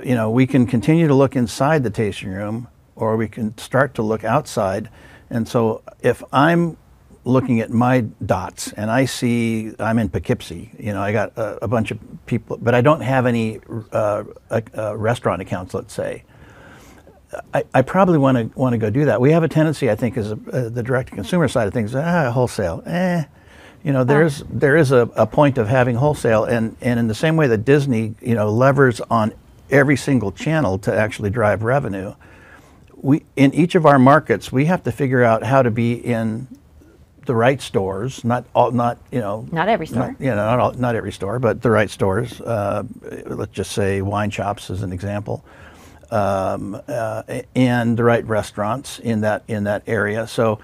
Speaker 1: you know, we can continue to look inside the tasting room, or we can start to look outside. And so if I'm looking at my dots and I see I'm in Poughkeepsie, you know, I got a bunch of people, but I don't have any restaurant accounts, let's say, I probably want to go do that. We have a tendency, I think, as the direct-to-consumer side of things, wholesale, you know, there is a point of having wholesale, and in the same way that Disney, you know, levers on every single channel to actually drive revenue, in each of our markets, we have to figure out how to be in the right stores, not every store, not every store, but the right stores. Let's just say wine shops as an example, and the right restaurants in that area. So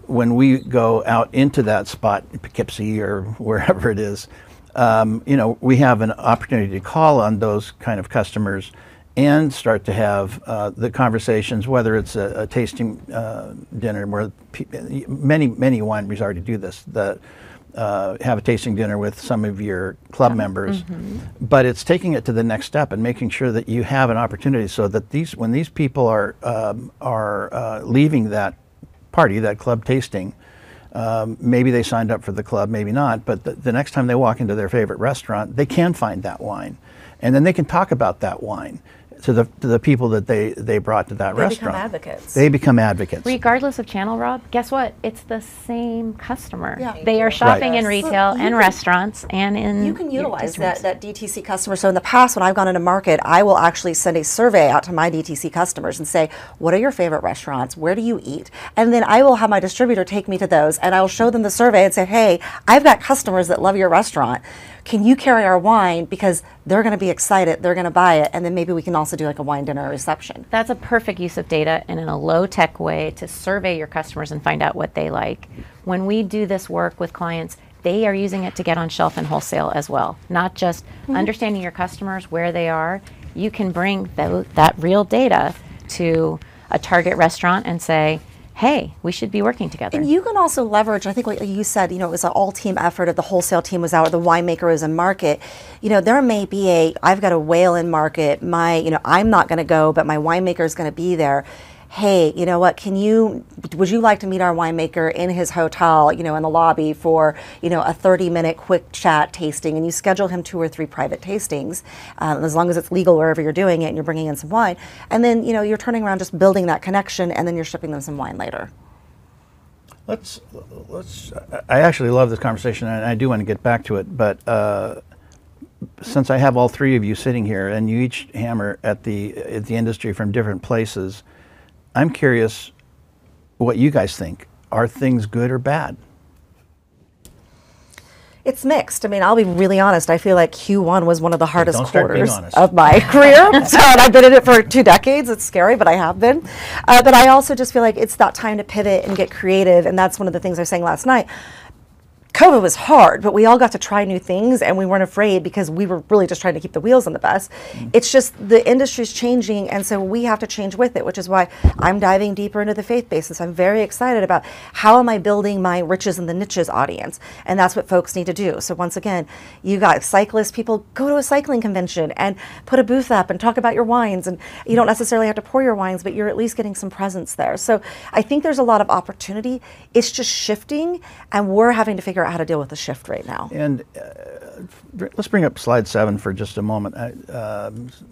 Speaker 1: when we go out into that spot, Poughkeepsie or wherever it is, you know, we have an opportunity to call on those kind of customers and start to have the conversations, whether it's a tasting dinner, where many wineries already do this, have a tasting dinner with some of your club members, but it's taking it to the next step and making sure that you have an opportunity so that when these people are leaving that party, that club tasting, maybe they signed up for the club, maybe not, but the next time they walk into their favorite restaurant, they can find that wine, and then they can talk about that wine to the people that they brought to that restaurant.
Speaker 2: They become advocates.
Speaker 1: They become advocates.
Speaker 4: Regardless of channel, Rob, guess what? It's the same customer.
Speaker 2: Yeah.
Speaker 4: They are shopping
Speaker 1: Right.
Speaker 4: in retail and restaurants and in...
Speaker 2: You can utilize that DTC customer. So in the past, when I've gone into market, I will actually send a survey out to my DTC customers and say, what are your favorite restaurants? Where do you eat? And then I will have my distributor take me to those, and I'll show them the survey and say, hey, I've got customers that love your restaurant. Can you carry our wine? Because they're going to be excited, they're going to buy it, and then maybe we can also do like a wine dinner reception.
Speaker 4: That's a perfect use of data and in a low-tech way to survey your customers and find out what they like. When we do this work with clients, they are using it to get on shelf and wholesale as well. Not just understanding your customers, where they are. You can bring that real data to a target restaurant and say, hey, we should be working together.
Speaker 2: And you can also leverage, I think what you said, you know, it was an all-team effort. The wholesale team was out, the winemaker was in market. You know, there may be I've got a whale in market, I'm not going to go, but my winemaker is going to be there. Hey, you know what, would you like to meet our winemaker in his hotel, you know, in the lobby for, you know, a 30-minute quick chat tasting, and you schedule him 2 or 3 private tastings, as long as it's legal wherever you're doing it and you're bringing in some wine. And then, you know, you're turning around just building that connection, and then you're shipping them some wine later.
Speaker 1: I actually love this conversation, and I do want to get back to it, but since I have all 3 of you sitting here and you each hammer at the industry from different places, I'm curious what you guys think. Are things good or bad?
Speaker 2: It's mixed. I mean, I'll be really honest. I feel like Q1 was one of the hardest quarters
Speaker 1: honest.
Speaker 2: of my career. So, and I've been in it for 2 decades. It's scary, but I have been. But I also just feel like it's that time to pivot and get creative. And that's one of the things I was saying last night. COVID was hard, but we all got to try new things, and we weren't afraid because we were really just trying to keep the wheels on the bus. It's just the industry's changing, and so we have to change with it, which is why I'm diving deeper into the faith basis. I'm very excited about how am I building my riches and the niches audience, and that's what folks need to do. So once again, you got cyclists, people go to a cycling convention and put a booth up and talk about your wines, and you don't necessarily have to pour your wines, but you're at least getting some presence there. So I think there's a lot of opportunity. It's just shifting, and we're having to figure out how to deal with the shift right now.
Speaker 1: And let's bring up slide 7 for just a moment.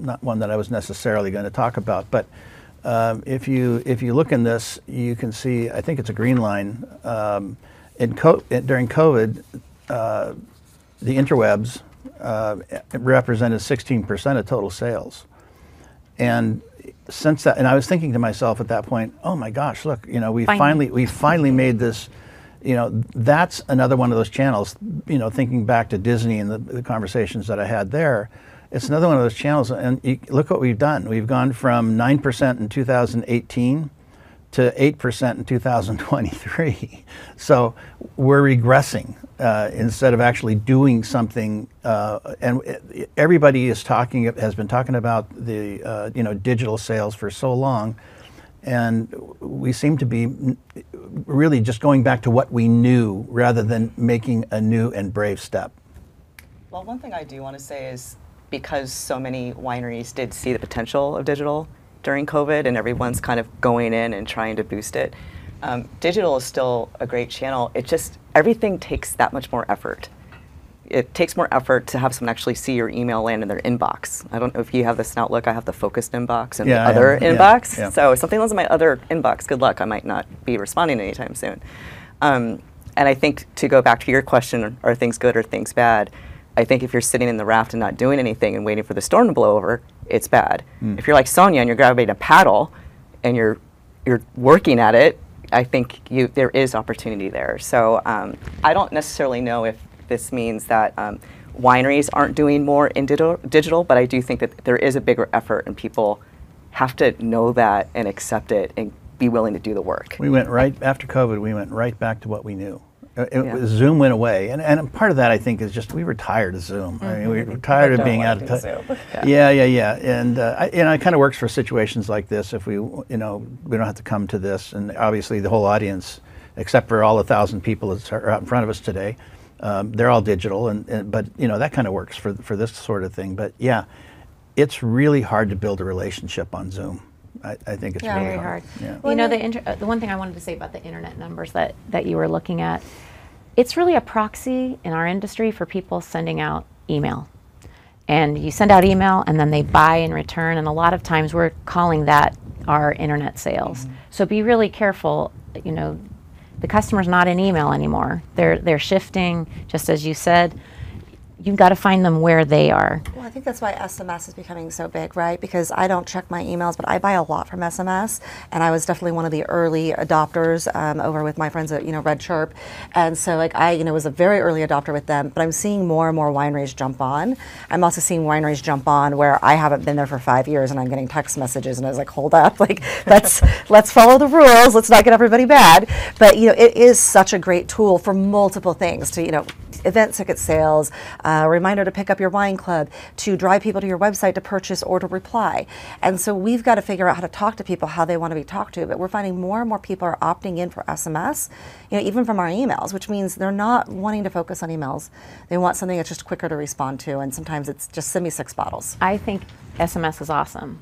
Speaker 1: Not one that I was necessarily going to talk about, but if you look in this, you can see, I think it's a green line. During COVID, the interwebs represented 16% of total sales, and since that, and I was thinking to myself at that point, oh my gosh, look, you know, we finally made this. that's another one of those channels. Thinking back to Disney and the conversations that I had there, it's another one of those channels. And look what we've done. We've gone from 9% in 2018 to 8% in 2023. So we're regressing instead of actually doing something. And everybody has been talking about the digital sales for so long, and we seem to be really just going back to what we knew rather than making a new and brave step.
Speaker 3: Well, one thing I do want to say is because so many wineries did see the potential of digital during COVID, and everyone's kind of going in and trying to boost it. Digital is still a great channel. It just, everything takes that much more effort. It takes more effort to have someone actually see your email land in their inbox. I don't know if you have this in Outlook. I have the focused inbox and the other inbox. Yeah. So if something lands in my other inbox, good luck. I might not be responding anytime soon. And I think to go back to your question, are things good or things bad? I think if you're sitting in the raft and not doing anything and waiting for the storm to blow over, it's bad. If you're like Sonyia and you're grabbing a paddle and you're working at it, I think there is opportunity there. So I don't necessarily know if this means that wineries aren't doing more in digital, but I do think that there is a bigger effort, and people have to know that and accept it and be willing to do the work.
Speaker 1: We went right after COVID. We went right back to what we knew. Zoom went away, and part of that I think is just we were tired of Zoom. I mean, we were tired of being out of touch. Yeah, and it kind of works for situations like this. If we, we don't have to come to this, and obviously the whole audience, except for all the 1,000 people that are out in front of us today, they're all digital, but that kind of works for this sort of thing. But yeah, it's really hard to build a relationship on Zoom. I think it's really hard. Yeah.
Speaker 4: Well, the one thing I wanted to say about the internet numbers that you were looking at, it's really a proxy in our industry for people sending out email. And you send out email and then they buy in return, and a lot of times we're calling that our internet sales. So be really careful. The customer's not in email anymore. They're shifting, just as you said. You've got to find them where they are.
Speaker 2: Well, I think that's why SMS is becoming so big, right? Because I don't check my emails, but I buy a lot from SMS, and I was definitely one of the early adopters over with my friends at Red Chirp, and so I was a very early adopter with them. But I'm seeing more and more wineries jump on. I'm also seeing wineries jump on where I haven't been there for 5 years, and I'm getting text messages, and I was like, hold up, let's follow the rules. Let's not get everybody mad. But it is such a great tool for multiple things. To event ticket sales. A reminder to pick up your wine club, to drive people to your website to purchase or to reply. And so we've got to figure out how to talk to people how they want to be talked to, but we're finding more and more people are opting in for SMS, even from our emails, which means they're not wanting to focus on emails. They want something that's just quicker to respond to, and sometimes it's just send me 6 bottles.
Speaker 4: I think SMS is awesome.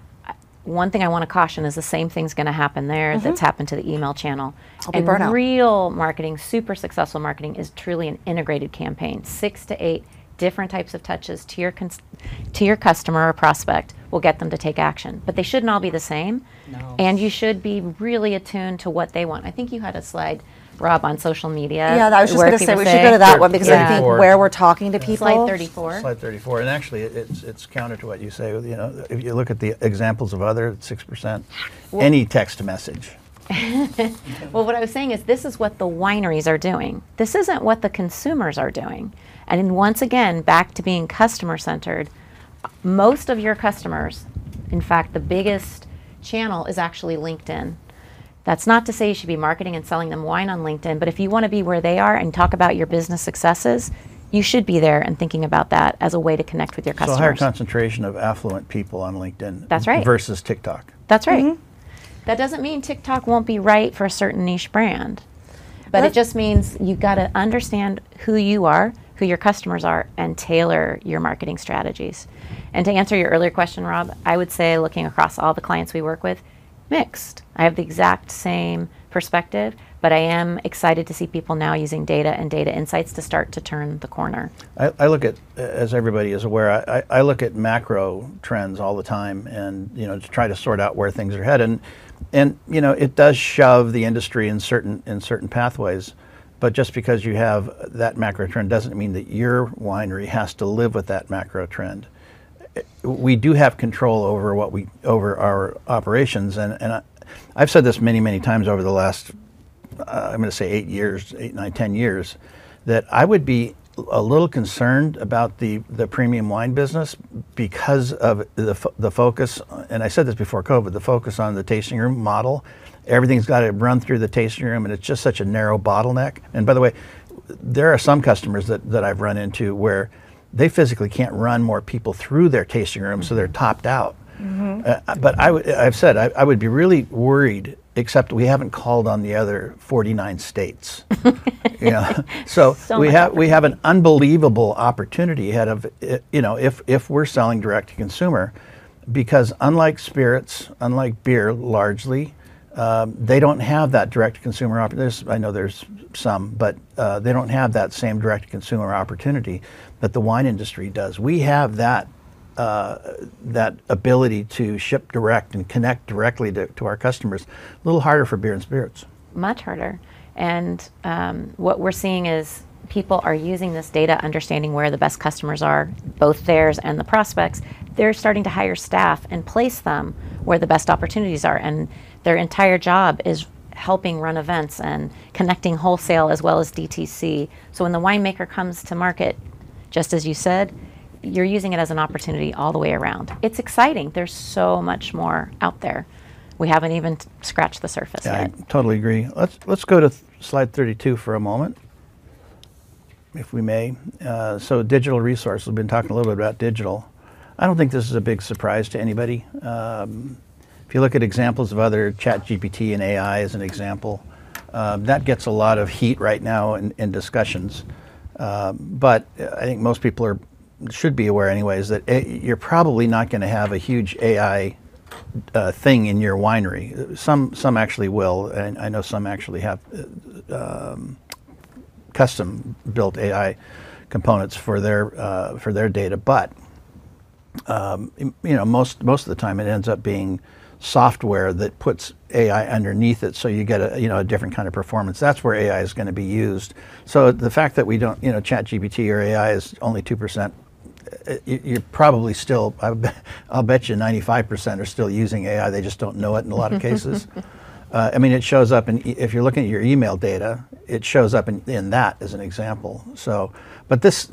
Speaker 4: One thing I want to caution is the same thing's going to happen there that's happened to the email channel. And real marketing, super successful marketing, is truly an integrated campaign. 6 to 8 different types of touches to your customer or prospect will get them to take action. But they shouldn't all be the same. No. And you should be really attuned to what they want. I think you had a slide, Rob, on social media.
Speaker 2: Yeah, I was just going to say we should go to that one, because I think where we're talking to people.
Speaker 4: Slide 34.
Speaker 1: Slide 34, and actually it's counter to what you say. If you look at the examples of other 6%, any text message.
Speaker 4: Well, what I was saying is this is what the wineries are doing. This isn't what the consumers are doing. And once again, back to being customer-centered, most of your customers, in fact, the biggest channel is actually LinkedIn. That's not to say you should be marketing and selling them wine on LinkedIn, but if you want to be where they are and talk about your business successes, you should be there and thinking about that as a way to connect with your customers.
Speaker 1: So a higher concentration of affluent people on LinkedIn.
Speaker 4: That's right.
Speaker 1: Versus TikTok.
Speaker 4: That's right. That doesn't mean TikTok won't be right for a certain niche brand, but it just means you've got to understand who you are, who your customers are, and tailor your marketing strategies. And to answer your earlier question, Rob, I would say, looking across all the clients we work with, mixed. I have the exact same perspective, but I am excited to see people now using data and data insights to start to turn the corner.
Speaker 1: I look at, as everybody is aware, I look at macro trends all the time, and to try to sort out where things are headed. And it does shove the industry in certain pathways. But just because you have that macro trend doesn't mean that your winery has to live with that macro trend. We do have control over our operations, and I've said this many times over the last I'm going to say 8 years, 8, 9, 10 years, that I would be a little concerned about the premium wine business because of the focus, and I said this before COVID, the focus on the tasting room model. Everything's got to run through the tasting room, and it's just such a narrow bottleneck. And by the way, there are some customers that I've run into where they physically can't run more people through their tasting room, so they're topped out. But I've said I would be really worried, except we haven't called on the other 49 states. So we have an unbelievable opportunity ahead of if we're selling direct to consumer, because unlike spirits, unlike beer, largely. They don't have that direct-to-consumer opportunity. I know there's some, but they don't have that same direct-to-consumer opportunity that the wine industry does. We have that ability to ship direct and connect directly to our customers. A little harder for beer and spirits.
Speaker 4: Much harder. And what we're seeing is people are using this data, understanding where the best customers are, both theirs and the prospects. They're starting to hire staff and place them where the best opportunities are. And their entire job is helping run events and connecting wholesale as well as DTC. So when the winemaker comes to market, just as you said, you're using it as an opportunity all the way around. It's exciting. There's so much more out there. We haven't even scratched the surface yet.
Speaker 1: I totally agree. Let's go to slide 32 for a moment, if we may. So digital resources, we've been talking a little bit about digital. I don't think this is a big surprise to anybody. If you look at examples of other ChatGPT and AI as an example, that gets a lot of heat right now in discussions. But I think most people should be aware anyways that you're probably not going to have a huge AI thing in your winery. Some actually will, and I know some actually have custom built AI components for their data. But most of the time it ends up being software that puts AI underneath it, so you get a different kind of performance. That's where AI is going to be used. So the fact that we don't, ChatGPT or AI is only 2%, you're probably still, I'll bet you 95% are still using AI. They just don't know it in a lot of cases. It shows up if you're looking at your email data, it shows up in that as an example. So, but this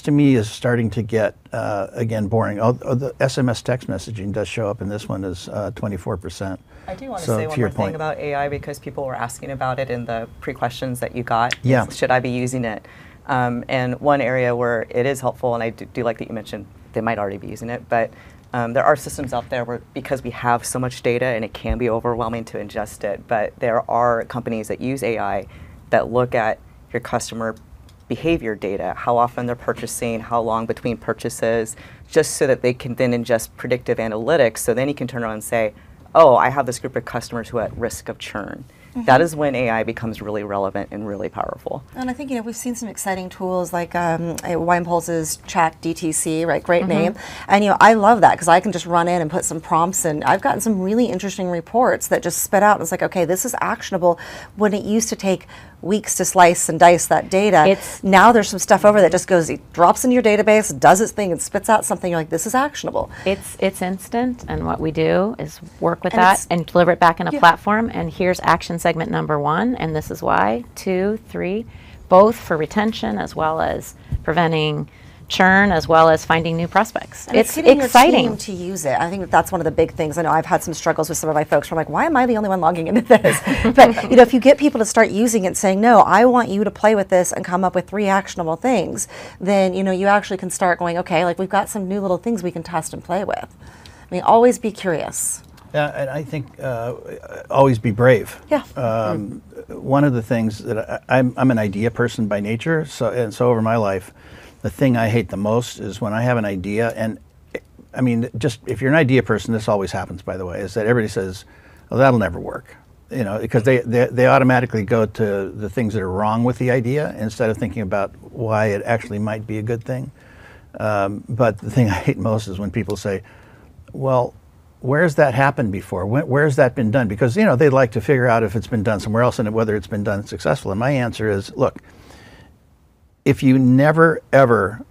Speaker 1: to me is starting to get, again, boring. The SMS text messaging does show up in this one as 24%.
Speaker 3: I do want to say one more thing about AI, because people were asking about it in the pre-questions that you got.
Speaker 1: Yeah.
Speaker 3: Should I be using it? And one area where it is helpful, and I do like that you mentioned they might already be using it, but there are systems out there where, because we have so much data and it can be overwhelming to ingest it, but there are companies that use AI that look at your customer behavior data, how often they're purchasing, how long between purchases, just so that they can then ingest predictive analytics. So then you can turn around and say, oh, I have this group of customers who are at risk of churn. That is when AI becomes really relevant and really powerful.
Speaker 2: And I think, we've seen some exciting tools like Wine Pulse's Chat DTC, right? Great name. And, I love that because I can just run in and put some prompts in. I've gotten some really interesting reports that just spit out. And it's like, okay, this is actionable. When it used to take weeks to slice and dice that data, now there's some stuff over that just goes, it drops into your database, does its thing, and spits out something. You're like, this is actionable.
Speaker 4: It's instant, and what we do is work with that and deliver it back in a platform, and here's action segment number 1, and this is why, 2, 3, both for retention as well as preventing churn as well as finding new prospects.
Speaker 2: And
Speaker 4: it's
Speaker 2: getting
Speaker 4: exciting
Speaker 2: your team to use it. I think that's one of the big things. I know I've had some struggles with some of my folks where I'm like, why am I the only one logging into this? But if you get people to start using it and saying, no, I want you to play with this and come up with 3 actionable things, then you actually can start going, okay, like we've got some new little things we can test and play with. Always be curious.
Speaker 1: Yeah, and I think always be brave.
Speaker 2: Yeah.
Speaker 1: One of the things that I'm an idea person by nature, so over my life, the thing I hate the most is when I have an idea, and just if you're an idea person, this always happens, by the way, is that everybody says, "Oh, that'll never work," because they automatically go to the things that are wrong with the idea instead of thinking about why it actually might be a good thing. But the thing I hate most is when people say, "Well, where's that happened before? Where's that been done?" Because they'd like to figure out if it's been done somewhere else and whether it's been done successful. And my answer is, look, if you never ever,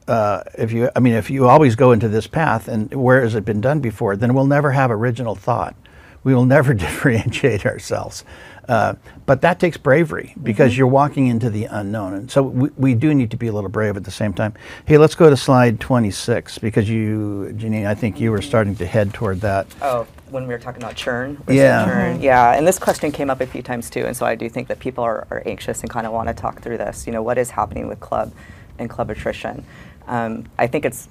Speaker 1: if you always go into this path and where has it been done before, then we'll never have original thought. We will never differentiate ourselves. But that takes bravery because you're walking into the unknown. And so we do need to be a little brave at the same time. Hey, let's go to slide 26 because you, Janiene, I think you were starting to head toward that.
Speaker 3: Oh, when we were talking about churn?
Speaker 1: Yeah.
Speaker 3: Churn. Yeah, and this question came up a few times too, and so I do think that people are anxious and kind of want to talk through this. You know, what is happening with club and club attrition? I think it's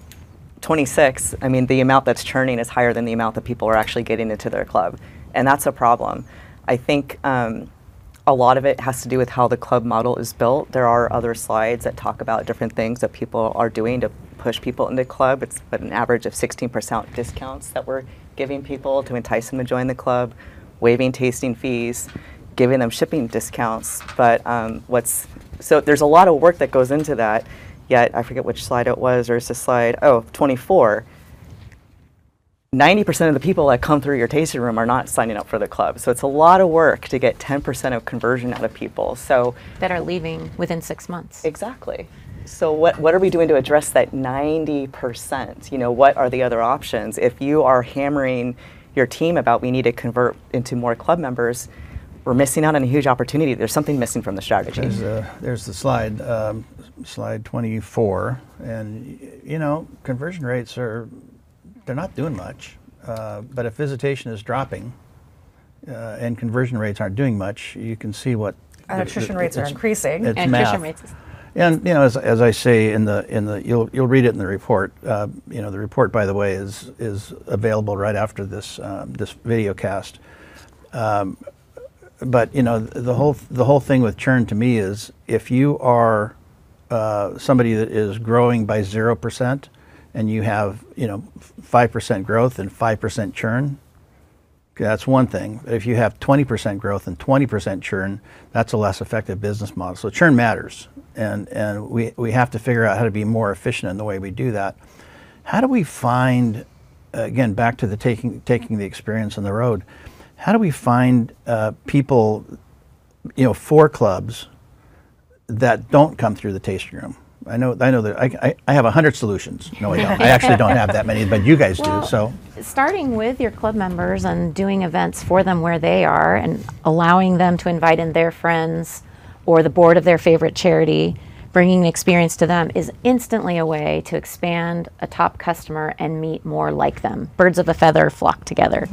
Speaker 3: 26. I mean, the amount that's churning is higher than the amount that people are actually getting into their club, and that's a problem. I think a lot of it has to do with how the club model is built. There are other slides that talk about different things that people are doing to push people into club. It's an average of 16% discounts that we're giving people to entice them to join the club, waiving tasting fees, giving them shipping discounts. But so there's a lot of work that goes into that, yet I forget which slide it was, or it's this slide, 24. 90% of the people that come through your tasting room are not signing up for the club. So it's a lot of work to get 10% of conversion out of people. So
Speaker 4: that are leaving within 6 months.
Speaker 3: Exactly. So what are we doing to address that 90%? You know, what are the other options? If you are hammering your team about we need to convert into more club members, we're missing out on a huge opportunity. There's something missing from the strategy.
Speaker 1: There's the slide, slide 24, and you know, conversion rates they're not doing much, but if visitation is dropping and conversion rates aren't doing much, you can see what
Speaker 2: attrition rates are increasing.
Speaker 1: It's
Speaker 4: And
Speaker 1: math.
Speaker 4: attrition rates is
Speaker 1: And you know, as I say in the you'll read it in the report. You know, the report, by the way, is available right after this this video cast. But you know, the whole thing with churn to me is if you are somebody that is growing by 0% and you have 5% growth and 5% churn, that's one thing. But if you have 20% growth and 20% churn, that's a less effective business model. So churn matters, and we have to figure out how to be more efficient in the way we do that. How do we find, again, back to the taking the experience on the road, how do we find people, for clubs that don't come through the tasting room? I know that I have 100 solutions. No, I don't. I actually don't have that many, but you guys do. So
Speaker 4: starting with your club members and doing events for them where they are and allowing them to invite in their friends or the board of their favorite charity, bringing the experience to them is instantly a way to expand a top customer and meet more like them. Birds of a feather flock together.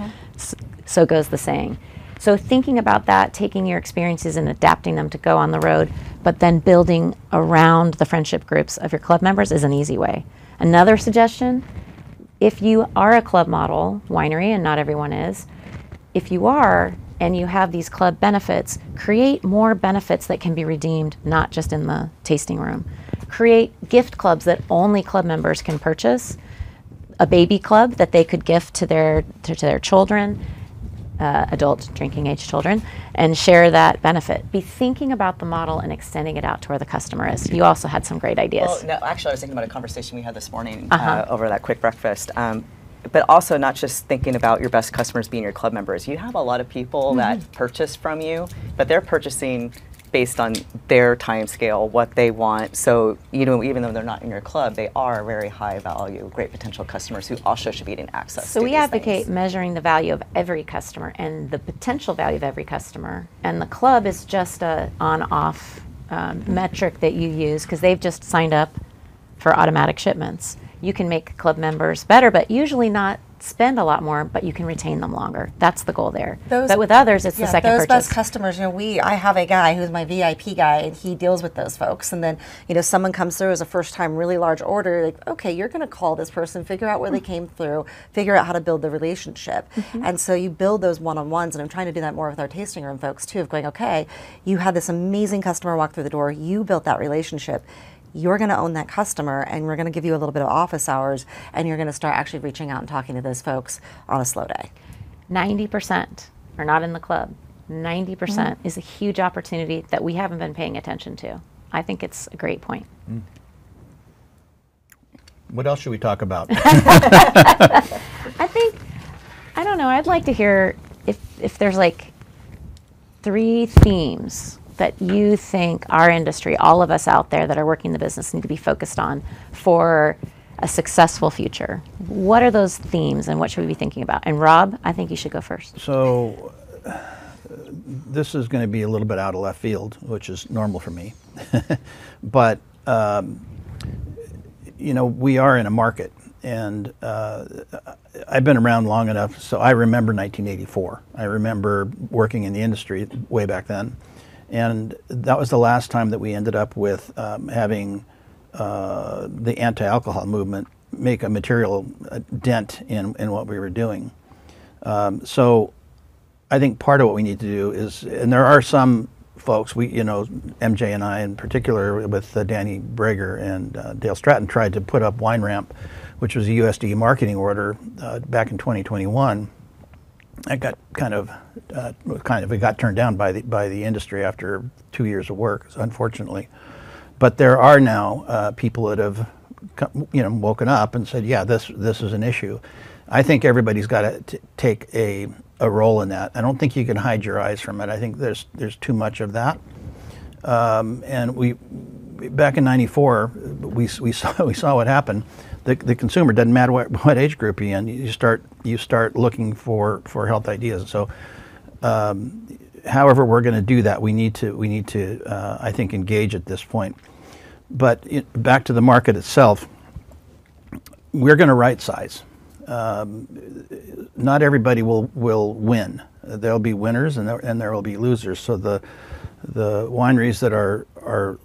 Speaker 4: So goes the saying. So thinking about that, taking your experiences and adapting them to go on the road, but then building around the friendship groups of your club members is an easy way. Another suggestion, if you are a club model winery, and not everyone is, if you are and you have these club benefits, create more benefits that can be redeemed, not just in the tasting room. Create gift clubs that only club members can purchase, a baby club that they could gift to their children, adult drinking age children, and share that benefit. Be thinking about the model and extending it out to where the customer is. You also had some great ideas.
Speaker 3: Well, no, actually, I was thinking about a conversation we had this morning over that quick breakfast. But also not just thinking about your best customers being your club members. You have a lot of people that purchase from you, but they're purchasing based on their time scale, what they want. So, even though they're not in your club, they are very high value, great potential customers who also should be getting access
Speaker 4: So
Speaker 3: to
Speaker 4: we
Speaker 3: these
Speaker 4: advocate
Speaker 3: things.
Speaker 4: measuring the value of every customer and the potential value of every customer. And the club is just a on-off metric that you use because they've just signed up for automatic shipments. You can make club members better, but usually not spend a lot more, but you can retain them longer. That's the goal there. But with others, it's the second
Speaker 2: those
Speaker 4: purchase.
Speaker 2: best customers, I have a guy who's my VIP guy, and he deals with those folks. And then, someone comes through as a first time, really large order, like, okay, you're going to call this person, figure out where they came through, figure out how to build the relationship. And so you build those one-on-ones, and I'm trying to do that more with our tasting room folks too, of going, okay, you had this amazing customer walk through the door, you built that relationship. You're going to own that customer, and we're going to give you a little bit of office hours, and you're going to start actually reaching out and talking to those folks on a slow day.
Speaker 4: 90% are not in the club. 90% is a huge opportunity that we haven't been paying attention to. I think it's a great point.
Speaker 1: what else should we talk about?
Speaker 4: I don't know, I'd like to hear if there's like 3 themes that you think our industry, all of us out there that are working the business, need to be focused on for a successful future. What are those themes and what should we be thinking about? And Rob, I think you should go first.
Speaker 1: So this is going to be a little bit out of left field, which is normal for me. But, you know, we are in a market, and I've been around long enough, so I remember 1984. I remember working in the industry way back then, and that was the last time that we ended up with having the anti-alcohol movement make a material dent in what we were doing. So I think part of what we need to do is, and there are some folks, you know, MJ and I in particular with Danny Brager and Dale Stratton tried to put up Wine Ramp, which was a USD marketing order back in 2021. It got it got turned down by the industry after 2 years of work, unfortunately. But there are now people that have, you know, woken up and said, yeah, this is an issue. I think everybody's got to take a role in that. I don't think you can hide your eyes from it. I think there's too much of that. And we back in '94, we saw what happened. The consumer, doesn't matter what age group you're in, you start looking for health ideas. So, however we're going to do that, we need to I think engage at this point. But back to the market itself, we're going to right size. Not everybody will win. There'll be winners and there will be losers. So the wineries that are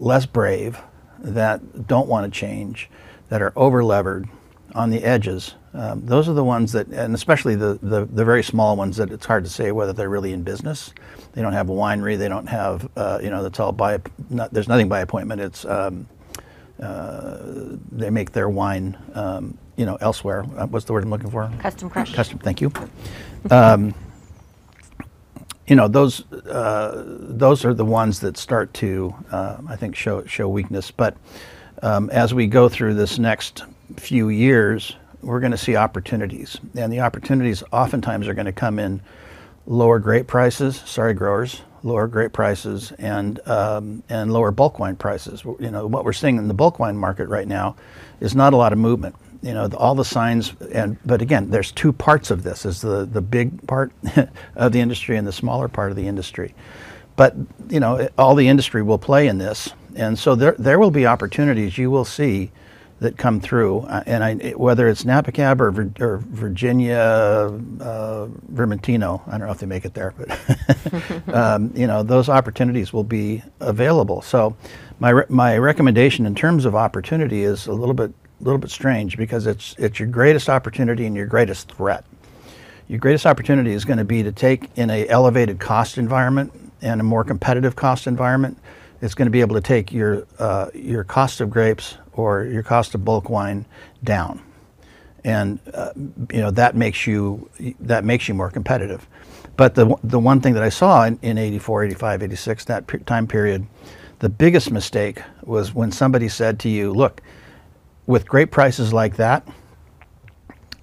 Speaker 1: less brave, that don't want to change, that are over-levered on the edges, those are the ones that, and especially the very small ones that it's hard to say whether they're really in business. They don't have a winery. They don't have, you know, that's all there's nothing by appointment. It's, they make their wine, you know, elsewhere. What's the word I'm looking for?
Speaker 4: Custom crush.
Speaker 1: Custom, thank you. You know, those are the ones that start to, I think, show weakness. But as we go through this next few years, we're going to see opportunities, and the opportunities oftentimes are going to come in lower grape prices. Sorry, growers. Lower grape prices and lower bulk wine prices. You know, what we're seeing in the bulk wine market right now is not a lot of movement. You know, all the signs, but again, there's two parts of this. Is the big part of the industry and the smaller part of the industry. But, you know, all the industry will play in this, and so there will be opportunities you will see that come through, whether it's Napa Cab or Virginia Vermentino, I don't know if they make it there, but you know, those opportunities will be available. So my recommendation in terms of opportunity is a little bit strange, because it's your greatest opportunity and your greatest threat. Your greatest opportunity is going to be to take in an elevated cost environment and a more competitive cost environment. It's going to be able to take your cost of grapes or your cost of bulk wine down, and you know, that makes you more competitive. But the one thing that I saw in 84, 85, 86, that time period, the biggest mistake was when somebody said to you, "Look, with grape prices like that,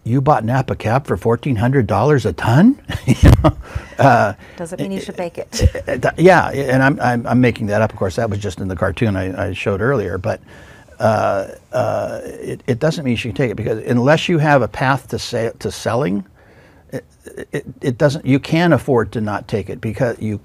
Speaker 1: you bought Napa Cab for $1,400 a ton." You know?
Speaker 4: Doesn't mean you should bake it.
Speaker 1: Yeah, and I'm making that up. Of course, that was just in the cartoon I showed earlier. But it doesn't mean you should take it, because unless you have a path to selling, it doesn't. You can afford to not take it, because you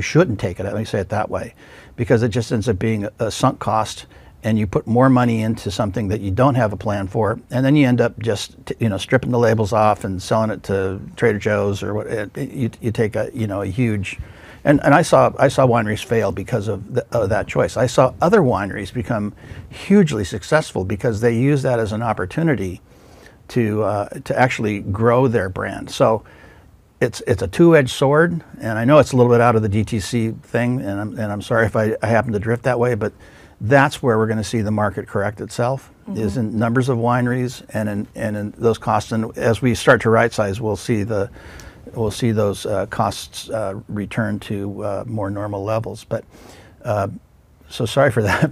Speaker 1: shouldn't take it. Let me say it that way, because it just ends up being a sunk cost. And you put more money into something that you don't have a plan for, and then you end up just stripping the labels off and selling it to Trader Joe's or what. You take a huge, and I saw wineries fail because of that choice. I saw other wineries become hugely successful because they use that as an opportunity to actually grow their brand. So it's a two-edged sword, and I know it's a little bit out of the DTC thing, and I'm sorry if I happen to drift that way, but that's where we're going to see the market correct itself, is in numbers of wineries and in those costs. And as we start to right size, we'll see those costs return to more normal levels. But so sorry for that.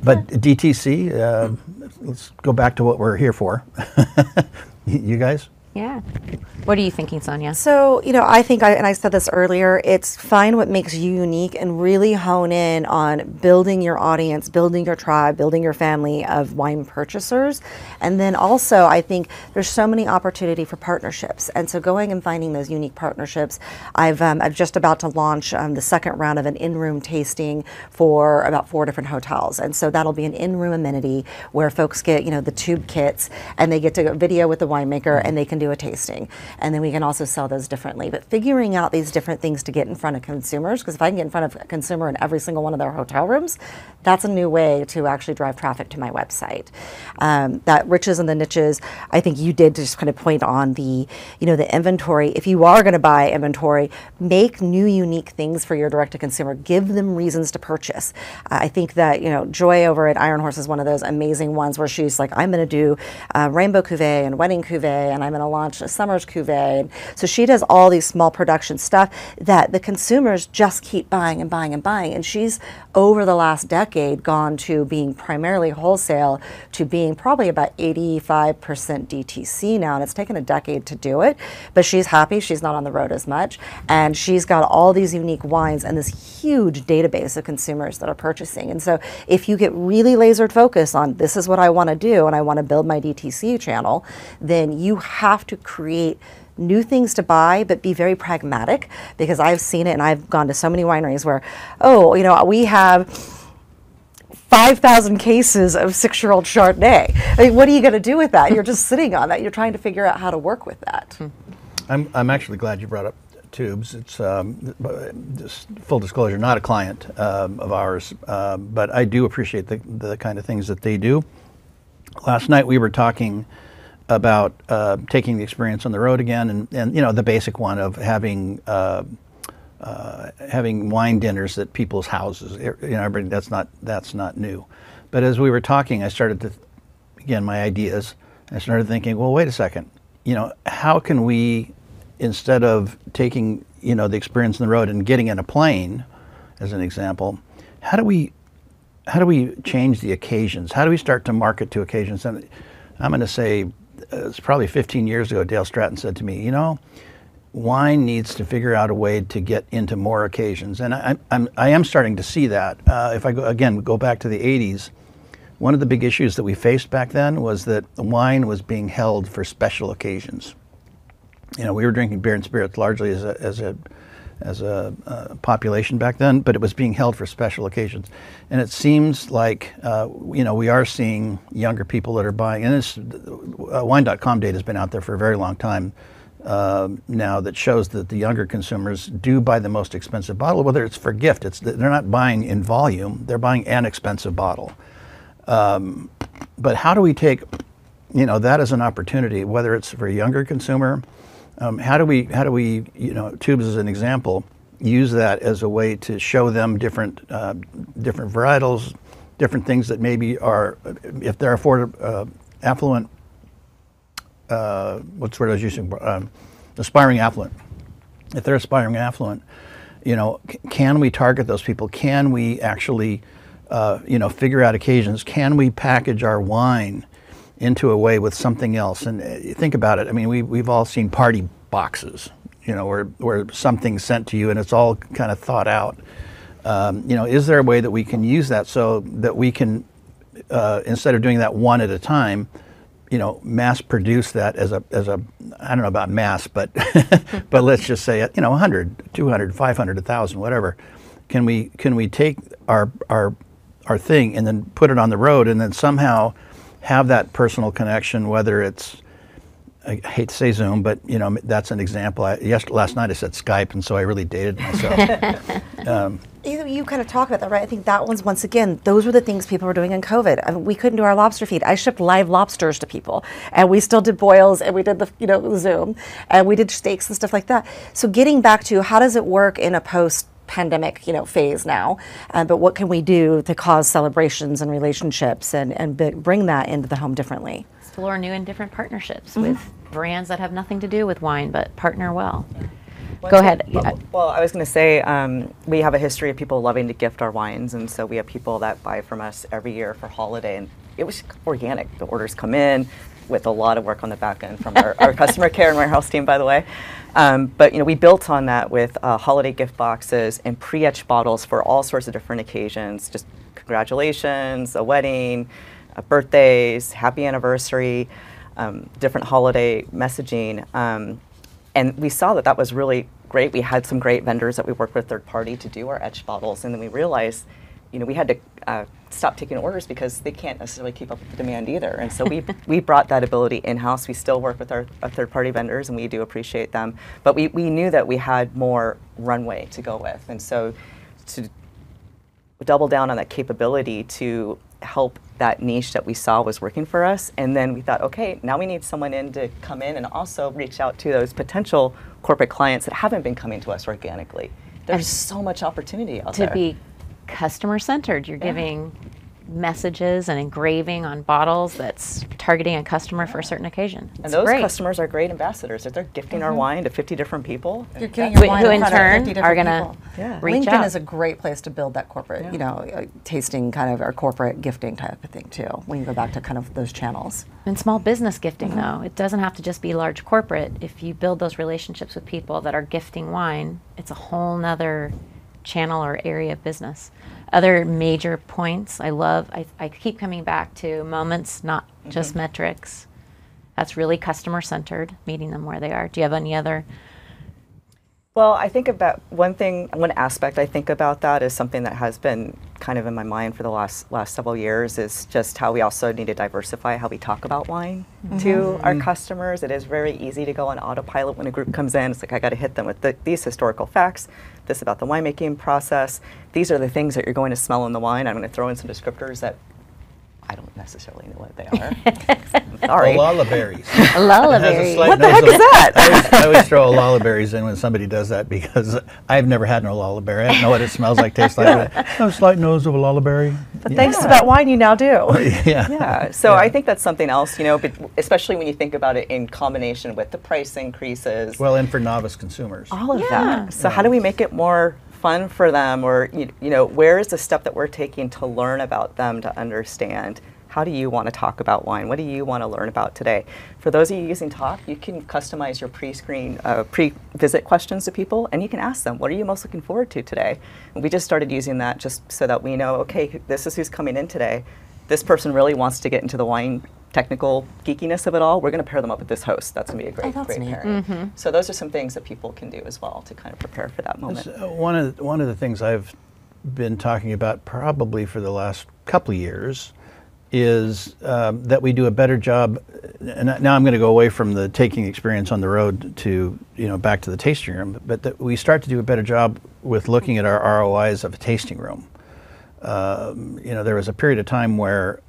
Speaker 1: But DTC, let's go back to what we're here for. You guys?
Speaker 4: Yeah. What are you thinking, Sonia?
Speaker 2: So, I think, and I said this earlier, it's find what makes you unique and really hone in on building your audience, building your tribe, building your family of wine purchasers. And then also, I think there's so many opportunity for partnerships. And so going and finding those unique partnerships, I'm just about to launch the second round of an in-room tasting for about 4 different hotels. And so that'll be an in-room amenity where folks get, the tube kits, and they get to video with the winemaker, and they can do a tasting. And then we can also sell those differently. But figuring out these different things to get in front of consumers, because if I can get in front of a consumer in every single one of their hotel rooms, that's a new way to actually drive traffic to my website. That riches and the niches, I think you did just kind of point on the, the inventory. If you are going to buy inventory, make new unique things for your direct-to-consumer. Give them reasons to purchase. I think that, Joy over at Iron Horse is one of those amazing ones where she's like, I'm going to do rainbow cuvee and wedding cuvee, and I'm going to launch a summer's cuvee. And so she does all these small production stuff that the consumers just keep buying and buying and buying. And she's, over the last decade, gone to being primarily wholesale to being probably about 85% DTC now. And it's taken a decade to do it, but she's happy. She's not on the road as much. And she's got all these unique wines and this huge database of consumers that are purchasing. And so if you get really laser focused on this is what I want to do and I want to build my DTC channel, then you have to create new things to buy, but be very pragmatic, because I've seen it and I've gone to so many wineries where, we have 5,000 cases of 6-year-old Chardonnay. I mean, what are you going to do with that? You're just sitting on that. You're trying to figure out how to work with that.
Speaker 1: I'm actually glad you brought up tubes. It's just full disclosure, not a client of ours, but I do appreciate the kind of things that they do. Last night we were talking about taking the experience on the road again, and the basic one of having wine dinners at people's houses. Everybody, that's not new. But as we were talking, I started to, again, my ideas. I started thinking, well, wait a second. How can we, instead of taking the experience on the road and getting in a plane, as an example, how do we change the occasions? How do we start to market to occasions? And I'm going to say, it's probably 15 years ago, Dale Stratton said to me, wine needs to figure out a way to get into more occasions. And I am starting to see that. If I go back to the 80s, one of the big issues that we faced back then was that wine was being held for special occasions. We were drinking beer and spirits largely as a population back then, but it was being held for special occasions. And it seems like, we are seeing younger people that are buying, and this wine.com data has been out there for a very long time now, that shows that the younger consumers do buy the most expensive bottle, whether it's for gift. They're not buying in volume, they're buying an expensive bottle. But how do we take, that as an opportunity, whether it's for a younger consumer, how do we, tubes as an example, use that as a way to show them different varietals, different things that maybe are, if they're affluent, what's the word I was using, aspiring affluent. If they're aspiring affluent, can we target those people? Can we actually, figure out occasions? Can we package our wine into a way with something else? And think about it. I mean, we've all seen party boxes, where something's sent to you and it's all kind of thought out. Is there a way that we can use that so that we can, instead of doing that one at a time, mass produce that as a I don't know about mass, but but let's just say 100, 200, 500, 1,000, whatever. Can we take our thing and then put it on the road and then somehow have that personal connection, whether it's, I hate to say Zoom, but that's an example. Last night I said Skype, and so I really dated myself.
Speaker 2: You kind of talk about that, right? I think that one's, once again, those were the things people were doing in COVID. I mean, we couldn't do our lobster feed. I shipped live lobsters to people, and we still did boils, and we did the Zoom, and we did steaks and stuff like that. So getting back to how does it work in a post-pandemic, phase now, but what can we do to cause celebrations and relationships and bring that into the home differently?
Speaker 4: Explore new and different partnerships with brands that have nothing to do with wine, but partner well. Go ahead.
Speaker 3: Well, I was going to say, we have a history of people loving to gift our wines, and so we have people that buy from us every year for holiday, and it was organic. The orders come in with a lot of work on the back end from our customer care and warehouse team, by the way. But we built on that with holiday gift boxes and pre-etched bottles for all sorts of different occasions. Just congratulations, a wedding, birthdays, happy anniversary, different holiday messaging. And we saw that was really great. We had some great vendors that we worked with third party to do our etched bottles, and then we realized, we had to stop taking orders because they can't necessarily keep up with the demand either. And so we brought that ability in-house. We still work with our third-party vendors, and we do appreciate them. But we knew that we had more runway to go with. And so to double down on that capability to help that niche that we saw was working for us. And then we thought, okay, now we need someone in to come in and also reach out to those potential corporate clients that haven't been coming to us organically. There's so much opportunity out there.
Speaker 4: To be customer-centered. You're giving messages and engraving on bottles that's targeting a customer for a certain occasion.
Speaker 3: And those customers are great ambassadors. If they're gifting our wine to 50 different people,
Speaker 2: you're getting your wine
Speaker 4: who
Speaker 2: in
Speaker 4: in
Speaker 2: front of
Speaker 4: turn
Speaker 2: 50
Speaker 4: are
Speaker 2: different
Speaker 4: going
Speaker 2: people.
Speaker 4: to reach
Speaker 2: LinkedIn
Speaker 4: out.
Speaker 2: is a great place to build that corporate, tasting kind of, or corporate gifting type of thing too, when you go back to kind of those channels.
Speaker 4: And small business gifting, though, it doesn't have to just be large corporate. If you build those relationships with people that are gifting wine, it's a whole nother channel or area of business. Other major points I keep coming back to moments, not just metrics. That's really customer centered, meeting them where they are. Do you have any other?
Speaker 3: Well, I think about one aspect I think about that is something that has been kind of in my mind for the last several years, is just how we also need to diversify how we talk about wine to our customers. It is very easy to go on autopilot when a group comes in. It's like, I got to hit them with these historical facts, this about the winemaking process. These are the things that you're going to smell in the wine. I'm going to throw in some descriptors that I don't necessarily know what they are. Sorry.
Speaker 1: Olala berries.
Speaker 4: Olala berries.
Speaker 3: What the heck is that?
Speaker 1: I always throw Olala berries in when somebody does that because I've never had an Olala berry. I don't know what it smells like, tastes like. I have a slight nose of Olala berry.
Speaker 2: But thanks to that wine, you now do.
Speaker 3: Yeah. So I think that's something else, but especially when you think about it in combination with the price increases.
Speaker 1: Well, and for novice consumers.
Speaker 3: All of that. So how do we make it more fun for them, or where is the step that we're taking to learn about them, to understand how do you want to talk about wine? What do you want to learn about today? For those of you using Talk, you can customize your pre-visit questions to people, and you can ask them, what are you most looking forward to today? And we just started using that just so that we know, okay, this is who's coming in today. This person really wants to get into the wine technical geekiness of it all. We're going to pair them up with this host. That's going to be a great pairing. So those are some things that people can do as well to kind of prepare for that moment.
Speaker 1: One of the things I've been talking about probably for the last couple of years is that we do a better job. And now I'm going to go away from the taking experience on the road to back to the tasting room, but that we start to do a better job with looking at our ROIs of a tasting room. There was a period of time where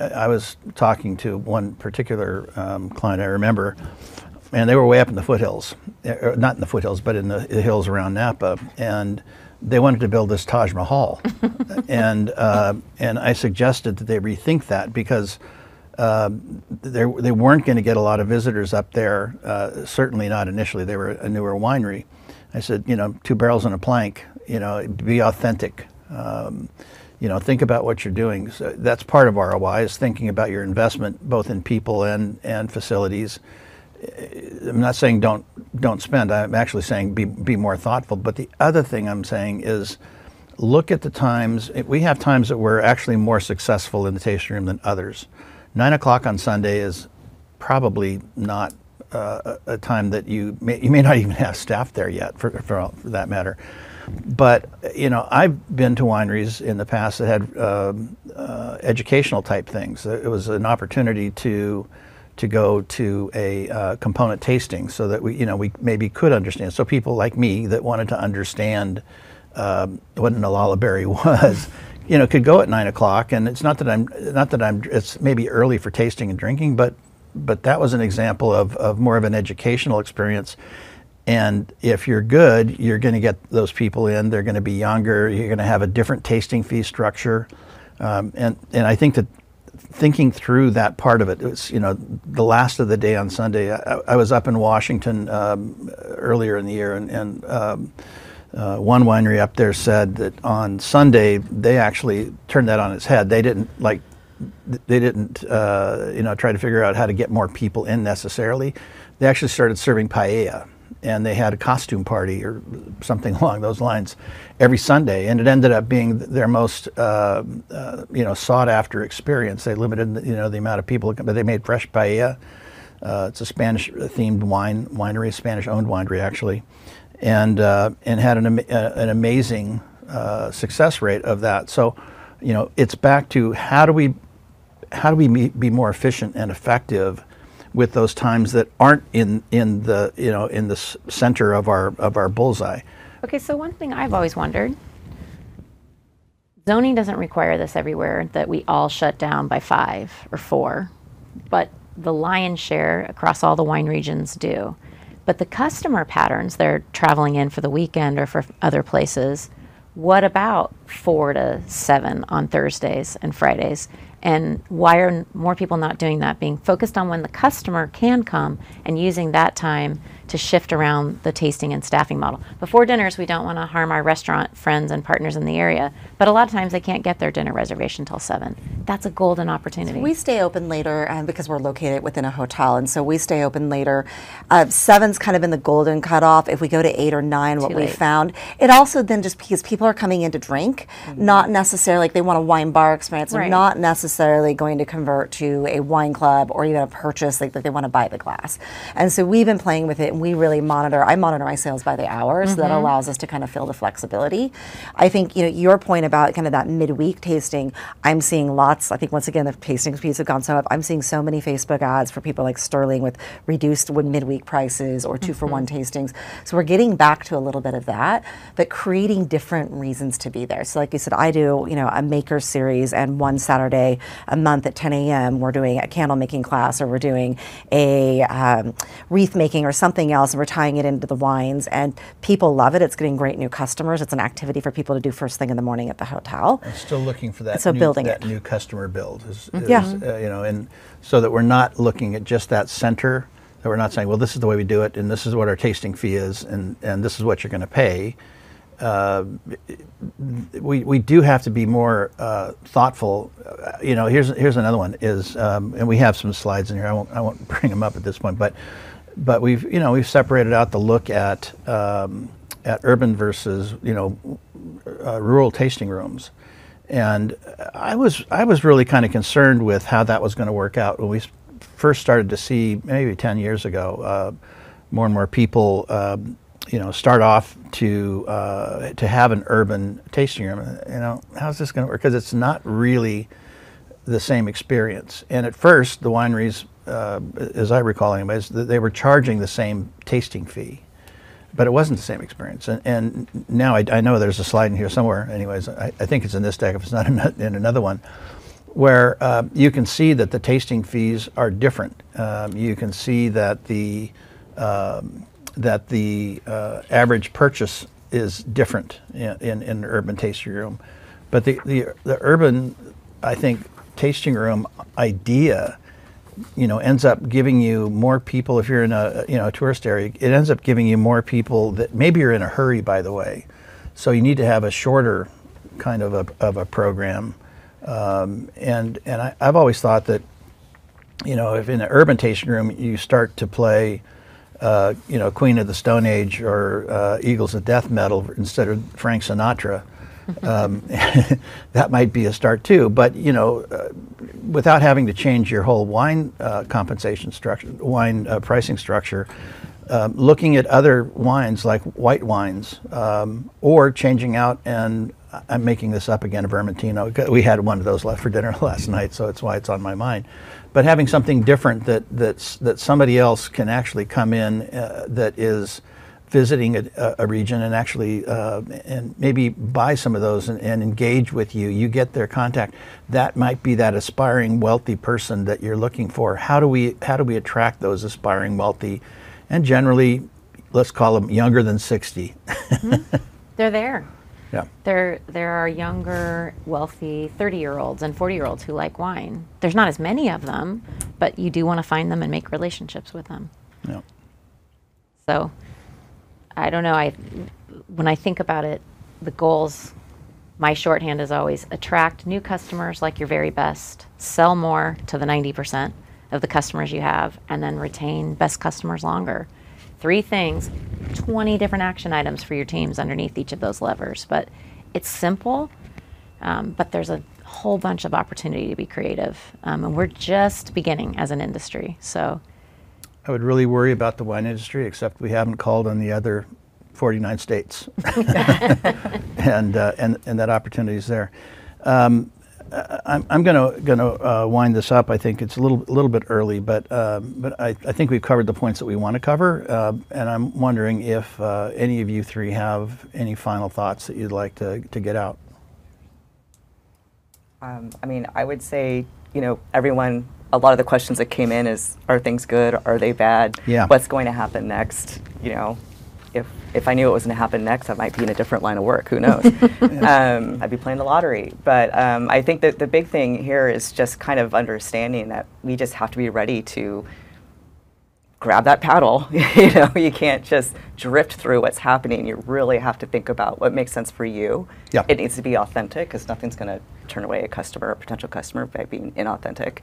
Speaker 1: I was talking to one particular client I remember, and they were way up in the foothills, not in the foothills, but in the hills around Napa, and they wanted to build this Taj Mahal, and I suggested that they rethink that because they weren't going to get a lot of visitors up there, certainly not initially. They were a newer winery. I said, 2 barrels and a plank, be authentic. Think about what you're doing. So that's part of ROI, is thinking about your investment both in people and facilities. I'm not saying don't spend. I'm actually saying be more thoughtful. But the other thing I'm saying is look at the times. We have times that we're actually more successful in the tasting room than others. 9 o'clock on Sunday is probably not a time that you may not even have staff there yet, for that matter. But I've been to wineries in the past that had educational type things. It was an opportunity to go to a component tasting so that we maybe could understand. So people like me that wanted to understand what an Olala berry was, could go at 9 o'clock. And it's not that I'm. It's maybe early for tasting and drinking, but that was an example of more of an educational experience. And if you're good, you're going to get those people in. They're going to be younger. You're going to have a different tasting fee structure. And I think that thinking through that part of it, it's, the last of the day on Sunday, I was up in Washington earlier in the year, and one winery up there said that on Sunday, they actually turned that on its head. They didn't try to figure out how to get more people in necessarily. They actually started serving paella, and they had a costume party or something along those lines every Sunday, and it ended up being their most sought after experience. They limited the amount of people, but they made fresh paella. It's a Spanish themed winery, Spanish owned winery actually, and had an amazing success rate of that. So, it's back to how do we be more efficient and effective with those times that aren't in the center of our bullseye.
Speaker 4: Okay, so one thing I've always wondered, zoning doesn't require this everywhere, that we all shut down by 5 or 4, but the lion's share across all the wine regions do. But the customer patterns, they're traveling in for the weekend or for other places. What about 4 to 7 on Thursdays and Fridays? And why are more people not doing that, being focused on when the customer can come and using that time to shift around the tasting and staffing model? Before dinners, we don't want to harm our restaurant friends and partners in the area, but a lot of times they can't get their dinner reservation till 7. That's a golden opportunity.
Speaker 2: So we stay open later because we're located within a hotel, and so we stay open later. 7's kind of been the golden cutoff. If we go to 8 or 9, what we found, it also then just because people are coming in to drink, not necessarily like they want a wine bar experience, they're not necessarily going to convert to a wine club or even a purchase like that they want to buy the glass. And so we've been playing with it, and we really I monitor my sales by the hour, so that allows us to kind of feel the flexibility. I think, your point about kind of that midweek tasting, I'm seeing lots. I think once again, the tasting fees have gone so up. I'm seeing so many Facebook ads for people like Sterling with reduced midweek prices or 2-for-1 tastings. So we're getting back to a little bit of that, but creating different reasons to be there. So like you said, I do, a maker series, and one Saturday a month at 10 a.m. we're doing a candle making class, or we're doing a wreath making or something else, and we're tying it into the wines, and people love it. It's getting great new customers. It's an activity for people to do first thing in the morning at the hotel.
Speaker 1: I'm still looking for that,
Speaker 2: so building
Speaker 1: new customer build, and so that we're not looking at just that center, that we're not saying, well, this is the way we do it, and this is what our tasting fee is, and this is what you're going to pay. We do have to be more thoughtful. Here's another one is, and we have some slides in here. I won't bring them up at this point, but we've separated out the look at urban versus rural tasting rooms, and I was really kind of concerned with how that was going to work out when we first started to see, maybe 10 years ago, more and more people start off to have an urban tasting room. How's this going to work? Because it's not really the same experience. And at first, the wineries, as I recall anyways, they were charging the same tasting fee, but it wasn't the same experience. And now I know there's a slide in here somewhere. Anyways, I think it's in this deck if it's not in another one, where you can see that the tasting fees are different. You can see that the average purchase is different in an urban tasting room, but the urban, I think, tasting room idea, ends up giving you more people. If you're in a tourist area, it ends up giving you more people that maybe you're in a hurry, by the way, so you need to have a shorter kind of a program. And I've always thought that, if in an urban tasting room you start to play Queen of the Stone Age or Eagles of Death Metal instead of Frank Sinatra, that might be a start too. But without having to change your whole wine compensation structure, wine pricing structure, looking at other wines like white wines, or changing out, and I'm making this up again, a Vermentino. We had one of those left for dinner last night, so that's why it's on my mind. But having something different that somebody else can actually come in that is visiting a region and actually and maybe buy some of those and engage with you. You get their contact. That might be that aspiring wealthy person that you're looking for. How do we attract those aspiring wealthy, and generally, let's call them younger than 60?
Speaker 4: They're there.
Speaker 1: Yeah.
Speaker 4: There are younger, wealthy 30-year-olds and 40-year-olds who like wine. There's not as many of them, but you do want to find them and make relationships with them.
Speaker 1: Yeah.
Speaker 4: So, I don't know. When I think about it, the goals My shorthand is always attract new customers like your very best, sell more to the 90% of the customers you have, and then retain best customers longer. 3 things, 20 different action items for your teams underneath each of those levers. But it's simple, but there's a whole bunch of opportunity to be creative. And we're just beginning as an industry. So
Speaker 1: I would really worry about the wine industry, except we haven't called on the other 49 states, and that opportunity is there. I'm going to wind this up. I think it's a little bit early, but I think we've covered the points that we want to cover, and I'm wondering if any of you 3 have any final thoughts that you'd like to get out.
Speaker 3: I mean, I would say, you know, everyone, a lot of the questions that came in is, are things good? Are they bad?
Speaker 1: Yeah.
Speaker 3: What's going to happen next? You know, if I knew what was going to happen next, I might be in a different line of work. Who knows? I'd be playing the lottery. But I think that the big thing here is just kind of understanding that we just have to be ready to grab that paddle. You know, you can't just drift through what's happening. You really have to think about what makes sense for you.
Speaker 1: Yeah.
Speaker 3: It needs to be authentic, because nothing's going to turn away a customer, a potential customer, by being inauthentic.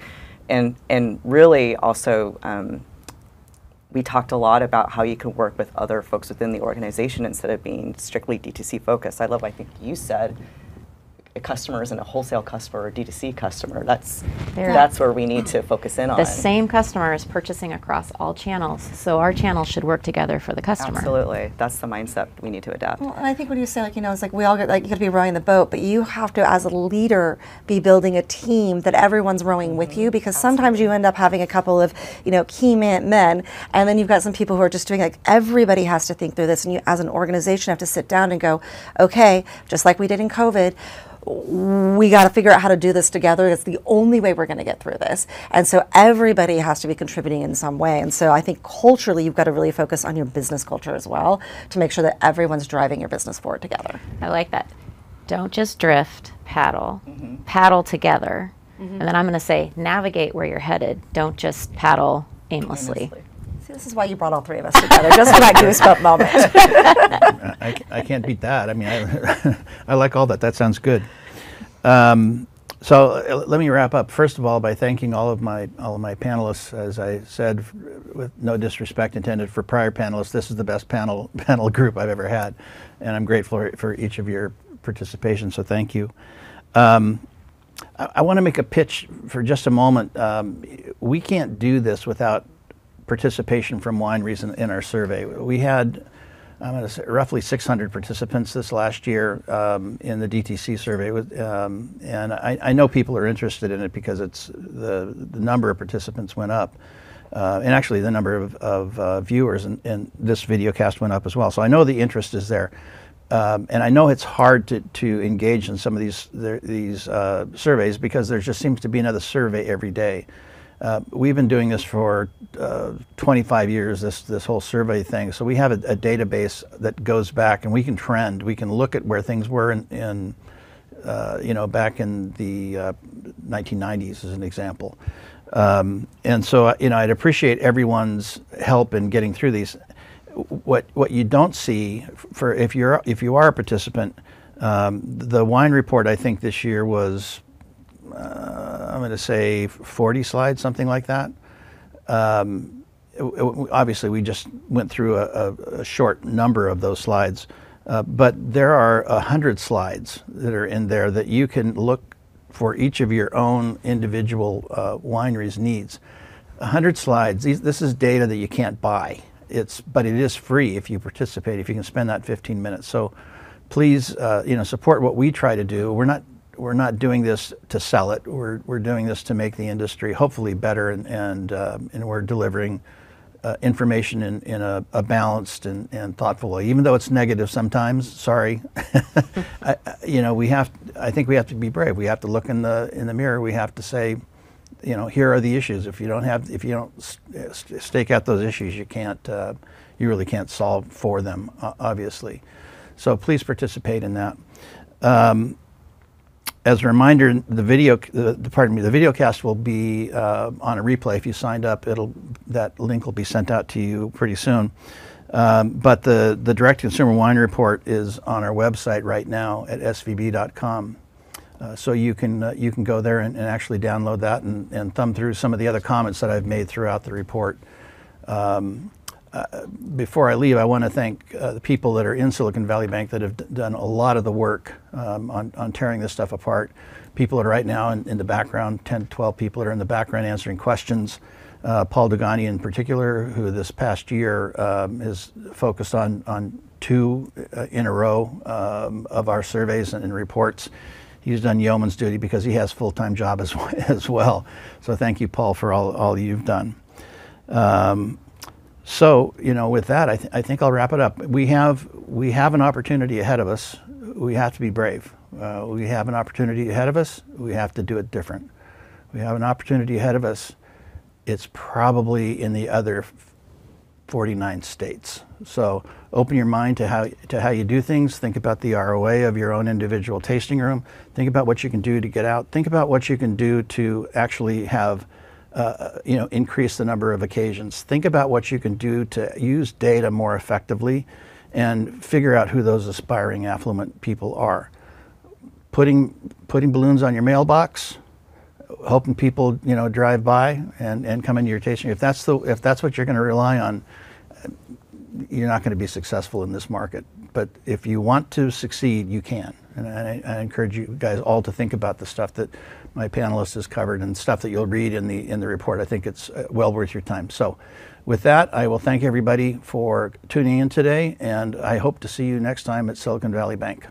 Speaker 3: And really also, we talked a lot about how you can work with other folks within the organization instead of being strictly D2C focused. I love, I think you said, a customer isn't a wholesale customer or D2C customer. That's where we need to focus in on.
Speaker 4: the same customer is purchasing across all channels, so our channels should work together for the customer.
Speaker 3: Absolutely. That's the mindset we need to adapt.
Speaker 2: Well, and I think when you say, like, you know, it's like we all get, like, you got to be rowing the boat, but you have to, as a leader, be building a team that everyone's rowing with you, because sometimes you end up having a couple of, you know, key men, and then you've got some people who are just doing, like, everybody has to think through this, and you, as an organization, have to sit down and go, okay, just like we did in COVID, we got to figure out how to do this together. It's the only way we're going to get through this. And so everybody has to be contributing in some way. And so I think culturally, you've got to really focus on your business culture as well to make sure that everyone's driving your business forward together.
Speaker 4: I like that. Don't just drift, paddle. Paddle together. And then I'm going to say, navigate where you're headed. Don't just paddle aimlessly.
Speaker 2: See, this is why you brought all 3 of us together, just for that goosebump moment.
Speaker 1: I can't beat that. I mean, I like all that. That sounds good. So let me wrap up, first of all, by thanking all of my panelists. As I said, with no disrespect intended for prior panelists, this is the best panel group I've ever had, and I'm grateful for each of your participation. So thank you. I want to make a pitch for just a moment. We can't do this without participation from wineries in our survey. We had, I'm going to say, roughly 600 participants this last year in the DTC survey, and I know people are interested in it because it's the number of participants went up, and actually the number of viewers in this video cast went up as well. So I know the interest is there, and I know it's hard to engage in some of these surveys because there just seems to be another survey every day. We've been doing this for 25 years, this whole survey thing. So we have a database that goes back, and we can trend. We can look at where things were in you know, back in the 1990s, as an example. And so, you know, I'd appreciate everyone's help in getting through these. What you don't see, for if you are a participant, the wine report I think this year was, I'm going to say 40 slides, something like that. Obviously, we just went through a short number of those slides, but there are 100 slides that are in there that you can look for each of your own individual wineries' needs. 100 slides. This is data that you can't buy. But it is free if you participate, if you can spend that 15 minutes. So please, you know, support what we try to do. We're not doing this to sell it. We're doing this to make the industry hopefully better, and we're delivering information in a balanced and thoughtful way. Even though it's negative sometimes, sorry. You know, I think we have to be brave. We have to look in the mirror. We have to say, you know, here are the issues. If you don't stake out those issues, you really can't solve for them, obviously. So please participate in that. As a reminder, the video cast will be on a replay. If you signed up, that link will be sent out to you pretty soon. But the direct-to-consumer wine report is on our website right now at svb.com. So you can go there and actually download that and thumb through some of the other comments that I've made throughout the report. Before I leave, I want to thank the people that are in Silicon Valley Bank that have done a lot of the work on tearing this stuff apart. People that are right now in the background, 10 to 12 people that are in the background answering questions. Paul Dugani in particular, who this past year has focused on 2 in a row of our surveys and reports. He's done yeoman's duty because he has a full-time job as well. So thank you, Paul, for all you've done. So, with that, I think I'll wrap it up. We have an opportunity ahead of us. We have to be brave. We have an opportunity ahead of us. We have to do it different. We have an opportunity ahead of us. It's probably in the other 49 states. So open your mind to how you do things. Think about the ROA of your own individual tasting room. Think about what you can do to get out. Think about what you can do to actually have increase the number of occasions. Think about what you can do to use data more effectively and figure out who those aspiring affluent people are. Putting balloons on your mailbox, hoping people drive by and come into your tasting. If that's what you're going to rely on, you're not going to be successful in this market. But if you want to succeed, you can. And I encourage you guys all to think about the stuff that my panelist has covered and stuff that you'll read in the report. I think it's well worth your time. So with that, I will thank everybody for tuning in today, and I hope to see you next time at Silicon Valley Bank.